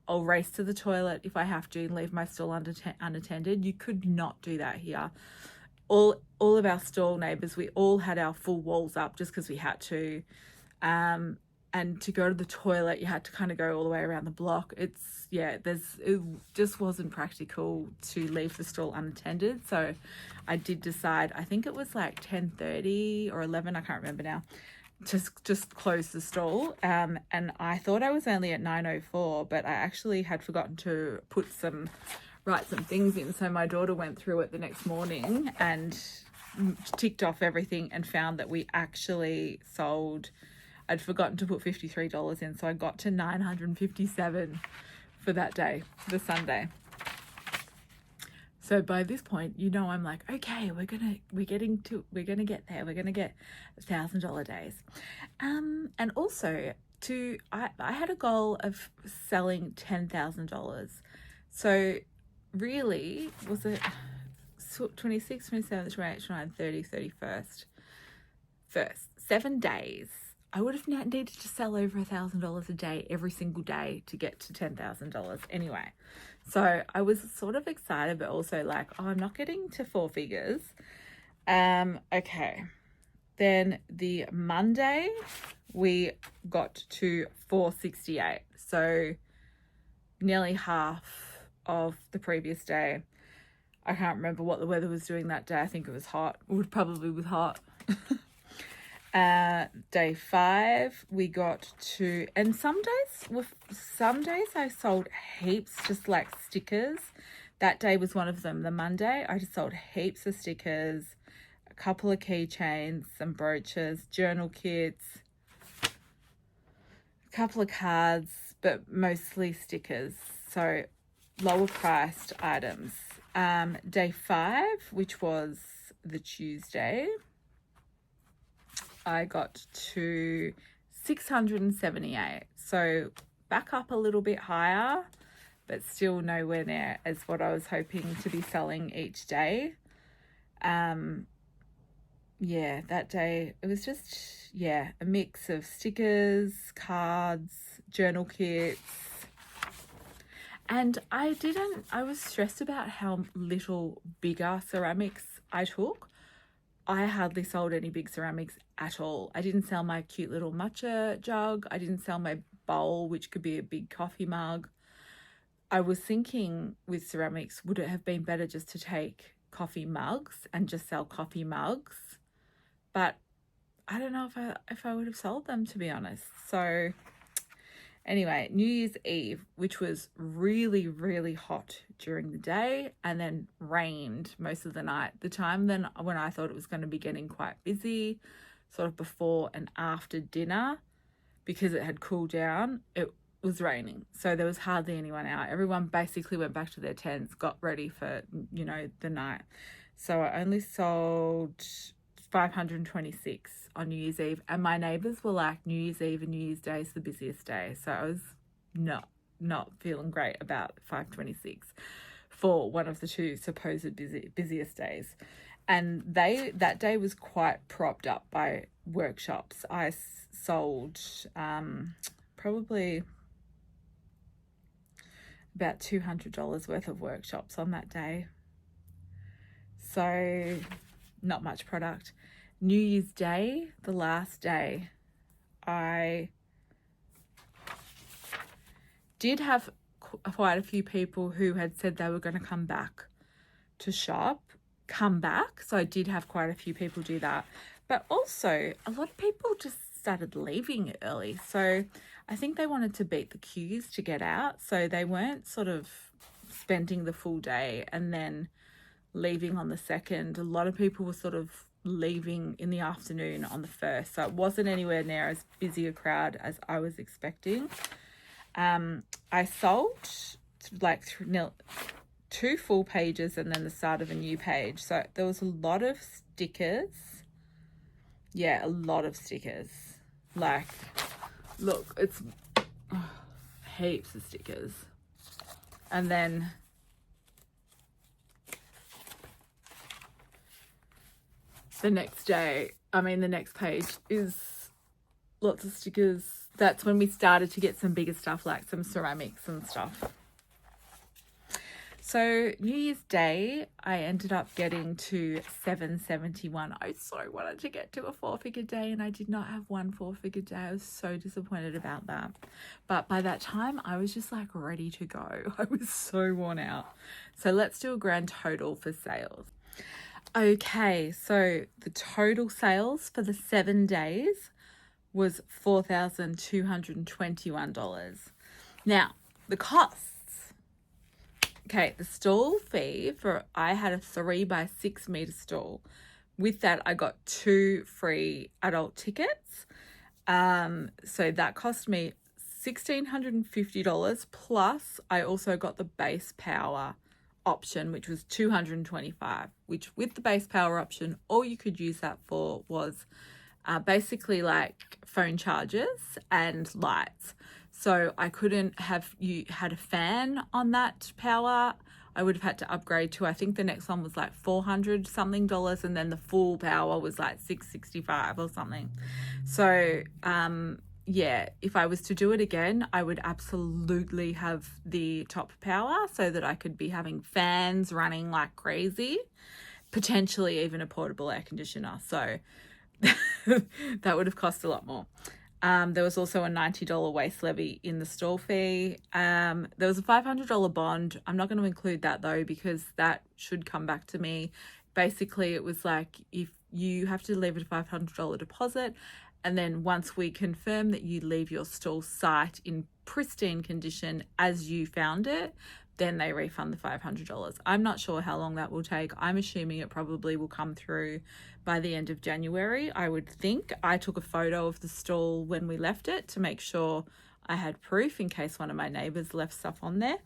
I'll race to the toilet if I have to and leave my stall unattended. You could not do that here. All of our stall neighbours, we all had our full walls up just because we had to. And to go to the toilet, you had to kind of go all the way around the block. It just wasn't practical to leave the stall unattended. So I did decide, I think it was 10:30 or 11, I can't remember now, just close the stall. And I thought I was only at 9:04, but I actually had forgotten to write some things in. So my daughter went through it the next morning and ticked off everything and found that we actually sold, I'd forgotten to put $53 in. So I got to 957 for that day, the Sunday. So by this point, I'm like, okay, we're gonna get there. We're gonna get $1,000 days. And also I had a goal of selling $10,000. So really, was it 26, 27, 28, 29, 30, 31st? First 7 days I would have needed to sell over $1,000 a day every single day to get to $10,000 anyway. So I was sort of excited, but also like, oh, I'm not getting to 4 figures. Okay. Then the Monday we got to 468. So nearly half of the previous day. I can't remember what the weather was doing that day. I think it was hot. It probably was hot. Day 5 we got to, and some days I sold heaps, just like stickers. That day was one of them. The Monday I just sold heaps of stickers, a couple of keychains, some brooches, journal kits, a couple of cards, but mostly stickers, so lower priced items. Day 5, which was the Tuesday, I got to 678. So back up a little bit higher, but still nowhere near as what I was hoping to be selling each day. Yeah, that day it was just, yeah, a mix of stickers, cards, journal kits. And I was stressed about how little bigger ceramics I took. I hardly sold any big ceramics at all. I didn't sell my cute little matcha jug. I didn't sell my bowl, which could be a big coffee mug. I was thinking with ceramics, would it have been better just to take coffee mugs and just sell coffee mugs? But I don't know if I would have sold them, to be honest. So anyway, New Year's Eve, which was really, really hot during the day and then rained most of the night. The time then when I thought it was going to be getting quite busy, sort of before and after dinner, because it had cooled down, it was raining. So there was hardly anyone out. Everyone basically went back to their tents, got ready for, you know, the night. So I only sold 526 on New Year's Eve, and my neighbors were like, New Year's Eve and New Year's Day is the busiest day. So I was not feeling great about 526 for one of the two supposed busiest days. And that day was quite propped up by workshops. I sold probably about $200 worth of workshops on that day. So not much product. New Year's Day, the last day, I did have quite a few people who had said they were going to come back to shop. So I did have quite a few people do that. But also, a lot of people just started leaving early. So I think they wanted to beat the queues to get out. So they weren't sort of spending the full day and then leaving on the 2nd. A lot of people were sort of leaving in the afternoon on the 1st. So it wasn't anywhere near as busy a crowd as I was expecting. I sold like 2 full pages and then the start of a new page. So there was a lot of stickers. Yeah, a lot of stickers. Like, look, it's heaps of stickers. And then the next page is lots of stickers. That's when we started to get some bigger stuff, like some ceramics and stuff. So New Year's Day, I ended up getting to 771. I so wanted to get to a 4-figure day and I did not have one 4-figure day. I was so disappointed about that. But by that time, I was just like ready to go. I was so worn out. So let's do a grand total for sales. Okay, so the total sales for the 7 days was $4,221. Now, the costs. Okay, the stall fee I had a 3x6 meter stall. With that, I got 2 free adult tickets. So that cost me $1,650 plus I also got the base power option, which was $225, which with the base power option, all you could use that for was basically like phone chargers and lights. So I couldn't have, you had a fan on that power I would have had to upgrade to, I think the next one was like $400 something, and then the full power was like $665 or something. So yeah, if I was to do it again, I would absolutely have the top power so that I could be having fans running like crazy, potentially even a portable air conditioner. So that would have cost a lot more. There was also a $90 waste levy in the stall fee. There was a $500 bond. I'm not going to include that though, because that should come back to me. Basically, it was like, if you have to leave a $500 deposit, and then once we confirm that you leave your stall site in pristine condition as you found it, then they refund the $500. I'm not sure how long that will take. I'm assuming it probably will come through by the end of January, I would think. I took a photo of the stall when we left it to make sure I had proof in case one of my neighbours left stuff on there.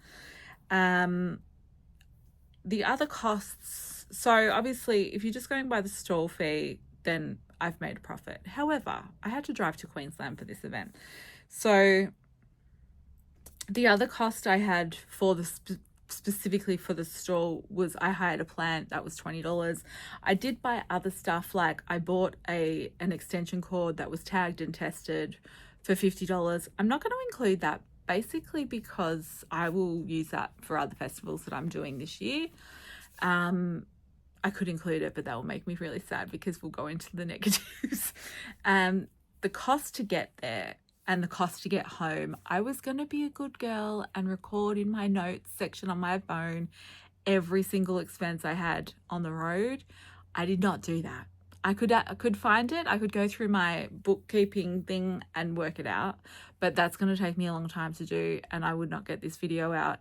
The other costs, so obviously if you're just going by the stall fee, then I've made a profit. However, I had to drive to Queensland for this event. So the other cost I had for the specifically for the stall was I hired a plant. That was $20. I did buy other stuff, like I bought an extension cord that was tagged and tested for $50. I'm not going to include that basically because I will use that for other festivals that I'm doing this year. I could include it, but that will make me really sad because we'll go into the negatives. The cost to get there and the cost to get home, I was going to be a good girl and record in my notes section on my phone every single expense I had on the road. I did not do that. I could find it. I could go through my bookkeeping thing and work it out, but that's going to take me a long time to do, and I would not get this video out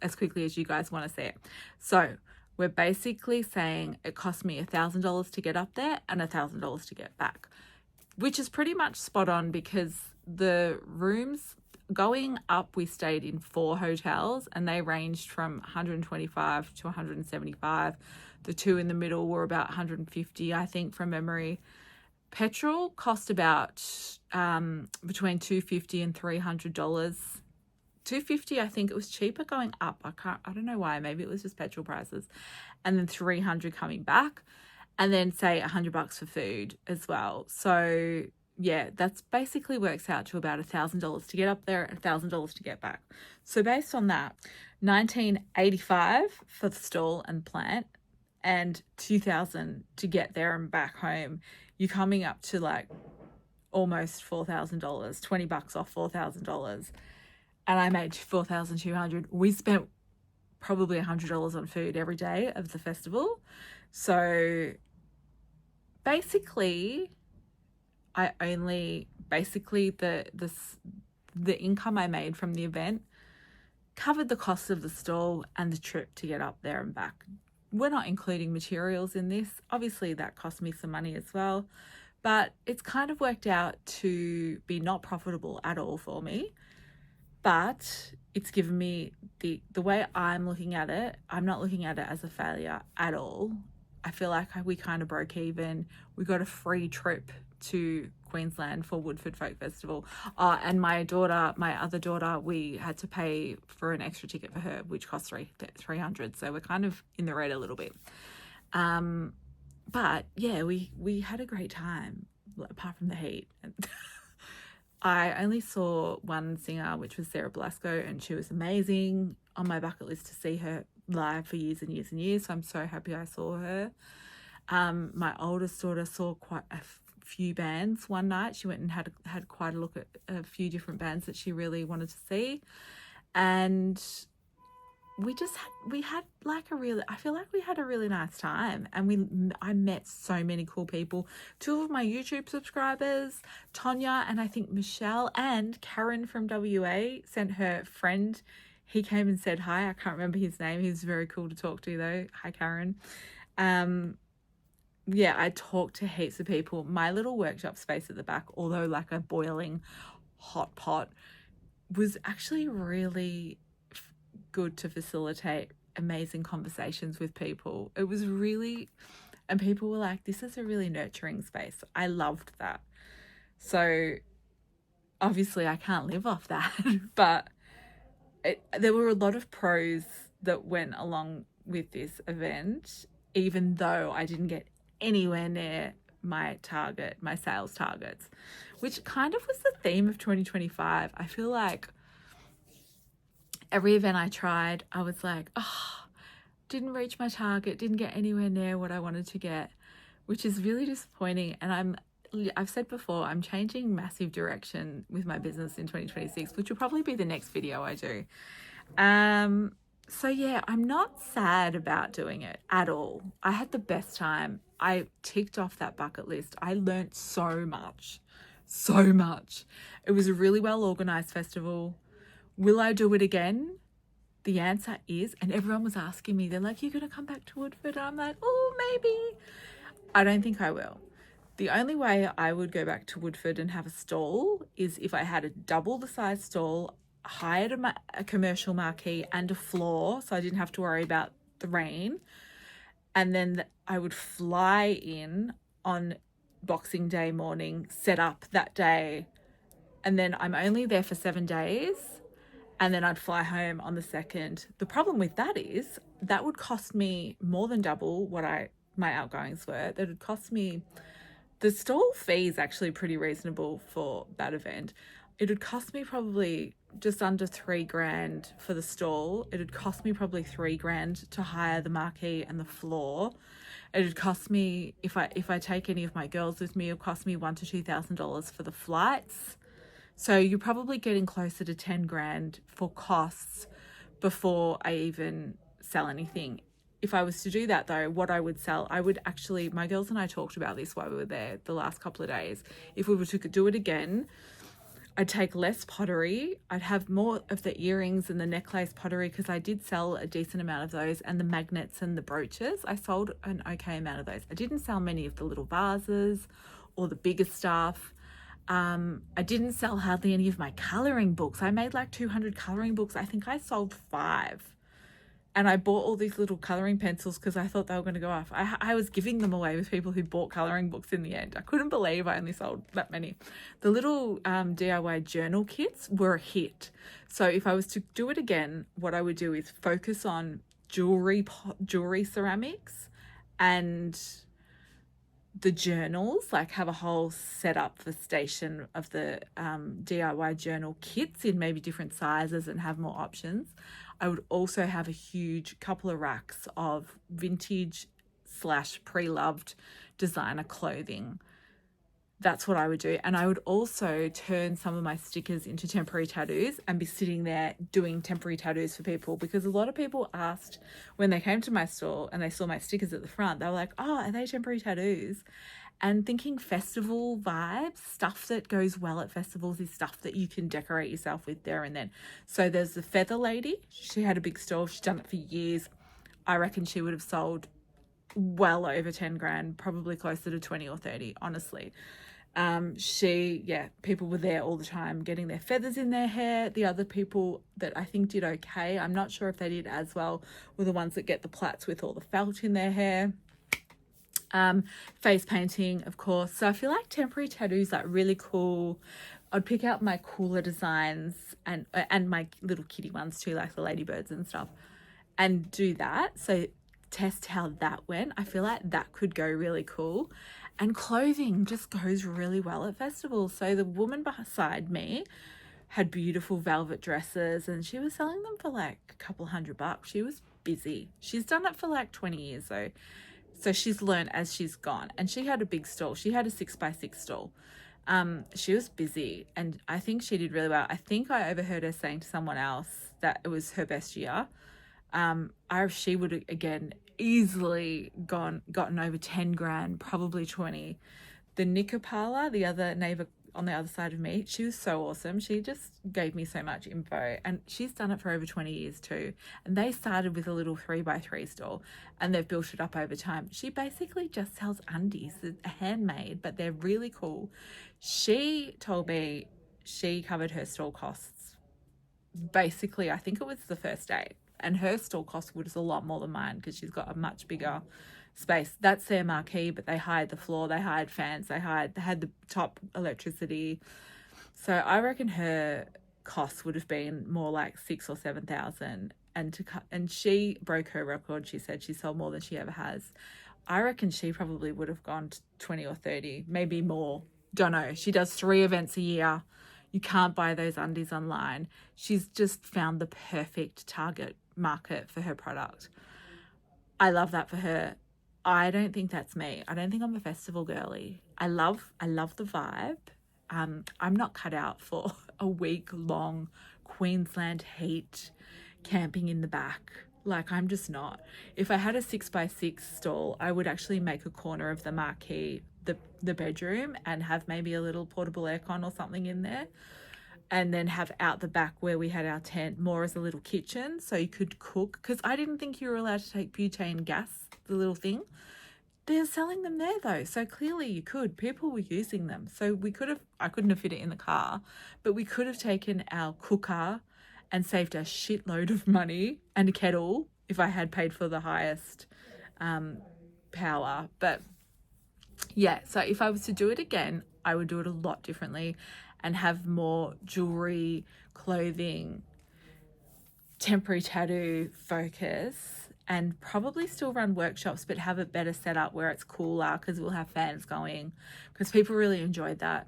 as quickly as you guys want to see it. So we're basically saying it cost me $1,000 to get up there and $1,000 to get back, which is pretty much spot on because the rooms going up, we stayed in 4 hotels and they ranged from 125 to 175. The 2 in the middle were about 150, I think, from memory. Petrol cost about between $250 and $300. $250, I think it was cheaper going up. I don't know why. Maybe it was just petrol prices. And then $300 coming back, and then say $100 for food as well. So yeah, that's basically works out to about $1,000 to get up there and $1,000 to get back. So based on that, $1,985 for the stall and plant and $2,000 to get there and back home. You're coming up to like almost $4,000, $20 off $4,000. And I made $4,200. We spent probably $100 on food every day of the festival. So basically, the income I made from the event covered the cost of the stall and the trip to get up there and back. We're not including materials in this. Obviously, that cost me some money as well, but it's kind of worked out to be not profitable at all for me. But it's given me the way I'm looking at it, I'm not looking at it as a failure at all. I feel like we kind of broke even. We got a free trip to Queensland for Woodford Folk Festival. And my other daughter, we had to pay for an extra ticket for her, which cost $300. So we're kind of in the red a little bit. But yeah, we had a great time, apart from the heat. I only saw one singer, which was Sarah Blasco, and she was amazing. On my bucket list to see her live for years and years and years. So I'm so happy I saw her. My oldest daughter saw quite a few bands one night. She went and had quite a look at a few different bands that she really wanted to see. And I feel like we had a really nice time, and I met so many cool people. 2 of my YouTube subscribers, Tonya and I think Michelle, and Karen from WA sent her friend. He came and said hi. I can't remember his name. He was very cool to talk to though. Hi, Karen. Yeah, I talked to heaps of people. My little workshop space at the back, although like a boiling hot pot, was actually really good to facilitate amazing conversations with people. It was really, and people were like, this is a really nurturing space. I loved that. So obviously I can't live off that, but there were a lot of pros that went along with this event, even though I didn't get anywhere near my sales targets, which kind of was the theme of 2025. I feel like every event I tried, I was like, oh, didn't reach my target, didn't get anywhere near what I wanted to get, which is really disappointing. And I've said before, I'm changing massive direction with my business in 2026, which will probably be the next video I do. So yeah, I'm not sad about doing it at all. I had the best time. I ticked off that bucket list. I learnt so much. It was a really well organized festival. Will I do it again? The answer is, and everyone was asking me, they're like, you're going to come back to Woodford? And I'm like, oh, maybe. I don't think I will. The only way I would go back to Woodford and have a stall is if I had a double the size stall, hired a commercial marquee and a floor, so I didn't have to worry about the rain. And then I would fly in on Boxing Day morning, set up that day, and then I'm only there for 7 days, and then I'd fly home on the 2nd. The problem with that is that would cost me more than double what my outgoings were. That would cost me, the stall fee is actually pretty reasonable for that event. It would cost me probably just under $3,000 for the stall. It would cost me probably $3,000 to hire the marquee and the floor. It would cost me, if I take any of my girls with me, it would cost me $1,000 to $2,000 for the flights. So you're probably getting closer to $10,000 for costs before I even sell anything. If I was to do that though, what I would sell, I would actually, my girls and I talked about this while we were there the last couple of days. If we were to do it again, I'd take less pottery. I'd have more of the earrings and the necklace pottery, because I did sell a decent amount of those, and the magnets and the brooches. I sold an okay amount of those. I didn't sell many of the little vases or the bigger stuff. I didn't sell hardly any of my colouring books. I made like 200 colouring books. I think I sold 5. And I bought all these little colouring pencils because I thought they were going to go off. I was giving them away with people who bought colouring books in the end. I couldn't believe I only sold that many. The little DIY journal kits were a hit. So if I was to do it again, what I would do is focus on jewelry ceramics and the journals, like have a whole setup for station of the DIY journal kits in maybe different sizes and have more options. I would also have a huge couple of racks of vintage / pre-loved designer clothing. That's what I would do. And I would also turn some of my stickers into temporary tattoos and be sitting there doing temporary tattoos for people, because a lot of people asked when they came to my store and they saw my stickers at the front, they were like, oh, are they temporary tattoos? And thinking festival vibes, stuff that goes well at festivals is stuff that you can decorate yourself with there and then. So there's the feather lady. She had a big store. She's done it for years. I reckon she would have sold well over $10,000, probably closer to 20 or 30, honestly. People were there all the time getting their feathers in their hair. The other people that I think did okay, I'm not sure if they did as well, were the ones that get the plaits with all the felt in their hair. Face painting, of course. So I feel like temporary tattoos are really cool. I'd pick out my cooler designs and my little kitty ones too, like the ladybirds and stuff, and do that. So test how that went. I feel like that could go really cool. And clothing just goes really well at festivals. So the woman beside me had beautiful velvet dresses, and she was selling them for like a couple $100. She was busy. She's done it for like 20 years though. So she's learned as she's gone. And she had a big stall. She had a 6x6 stall. She was busy, and I think she did really well. I think I overheard her saying to someone else that it was her best year. She would have, again, easily gotten over $10,000, probably 20. The knicker parlor, the other neighbor on the other side of me, she was so awesome. She just gave me so much info, and she's done it for over 20 years too. And they started with a little 3x3 store, and they've built it up over time. She basically just sells undies. They're handmade, but they're really cool. She told me she covered her store costs. Basically, I think it was the first day. And her store cost was a lot more than mine because she's got a much bigger space. That's their marquee, but they hired the floor, they hired fans, they had the top electricity. So I reckon her costs would have been more like 6,000 or 7,000, and she broke her record. She said she sold more than she ever has. I reckon she probably would have gone to 20 or 30, maybe more. Don't know. She does 3 events a year. You can't buy those undies online. She's just found the perfect target market for her product. I love that for her. I don't think that's me. I don't think I'm a festival girly. I love the vibe. I'm not cut out for a week-long Queensland heat camping in the back. Like, I'm just not. If I had a 6x6 stall, I would actually make a corner of the marquee, the bedroom, and have maybe a little portable aircon or something in there, and then have out the back where we had our tent more as a little kitchen, so you could cook. Because I didn't think you were allowed to take butane gas, the little thing. They're selling them there though, so clearly you could. People were using them. So I couldn't have fit it in the car, but we could have taken our cooker and saved a shitload of money, and a kettle if I had paid for the highest power. But yeah, so if I was to do it again, I would do it a lot differently and have more jewelry, clothing, temporary tattoo focus, and probably still run workshops, but have it better set up where it's cooler, because we'll have fans going, because people really enjoyed that.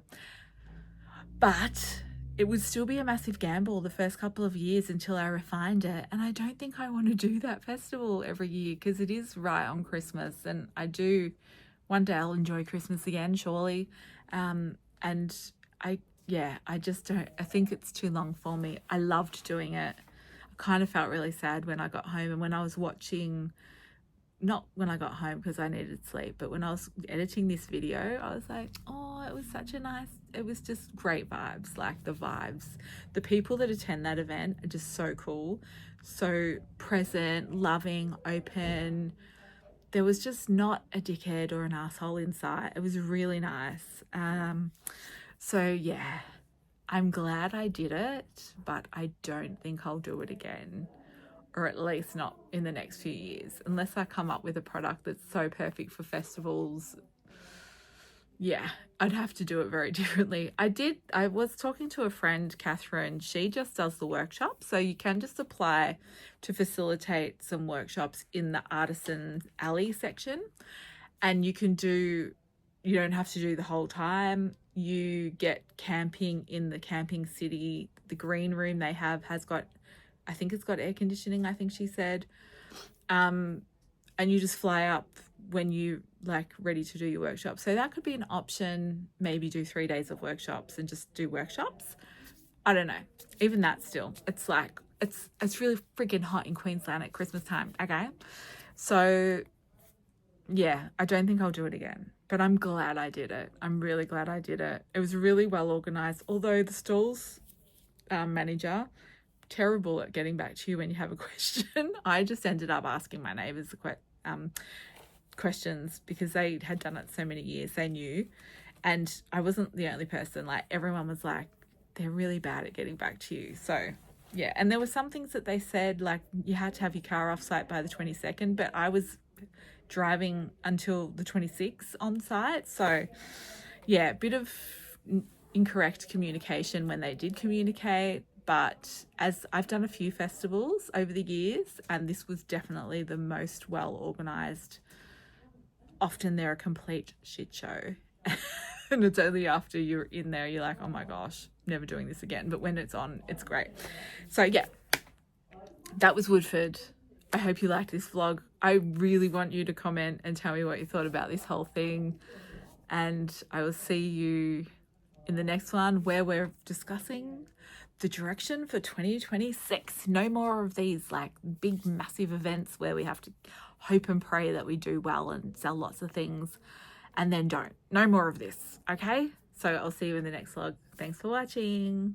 But it would still be a massive gamble the first couple of years until I refined it. And I don't think I want to do that festival every year, because it is right on Christmas. And one day I'll enjoy Christmas again, surely. And I just don't, I think it's too long for me. I loved doing it. I kind of felt really sad when I got home, and when I was watching, not when I got home because I needed sleep, but when I was editing this video, I was like, oh, it was just great vibes. Like, the vibes, the people that attend that event are just so cool, so present, loving, open. There was just not a dickhead or an asshole in sight. It was really nice. So yeah, I'm glad I did it, but I don't think I'll do it again, or at least not in the next few years, unless I come up with a product that's so perfect for festivals. Yeah, I'd have to do it very differently. I was talking to a friend, Catherine. She just does the workshops, so you can just apply to facilitate some workshops in the Artisan Alley section, and you don't have to do the whole time. You get camping in the camping city. The green room they have I think it's got air conditioning, I think she said. And you just fly up when you ready to do your workshop. So that could be an option. Maybe do 3 days of workshops and just do workshops. I don't know. Even that still, it's really freaking hot in Queensland at Christmas time. Okay. So yeah, I don't think I'll do it again, but I'm glad I did it. I'm really glad I did it. It was really well organized, although the stalls manager, terrible at getting back to you when you have a question. I just ended up asking my neighbours questions because they had done it so many years. They knew, and I wasn't the only person. Everyone was like, they're really bad at getting back to you. So yeah, and there were some things that they said, like you had to have your car off site by the 22nd, but I was driving until the 26th on site. So yeah, a bit of incorrect communication when they did communicate. But as I've done a few festivals over the years, and this was definitely the most well organised. Often they're a complete shit show. And it's only after you're in there, you're like, oh my gosh, never doing this again. But when it's on, it's great. So yeah, that was Woodford. I hope you liked this vlog. I really want you to comment and tell me what you thought about this whole thing. And I will see you in the next one, where we're discussing the direction for 2026. No more of these big massive events where we have to hope and pray that we do well and sell lots of things and then don't. No more of this, okay? So I'll see you in the next vlog. Thanks for watching.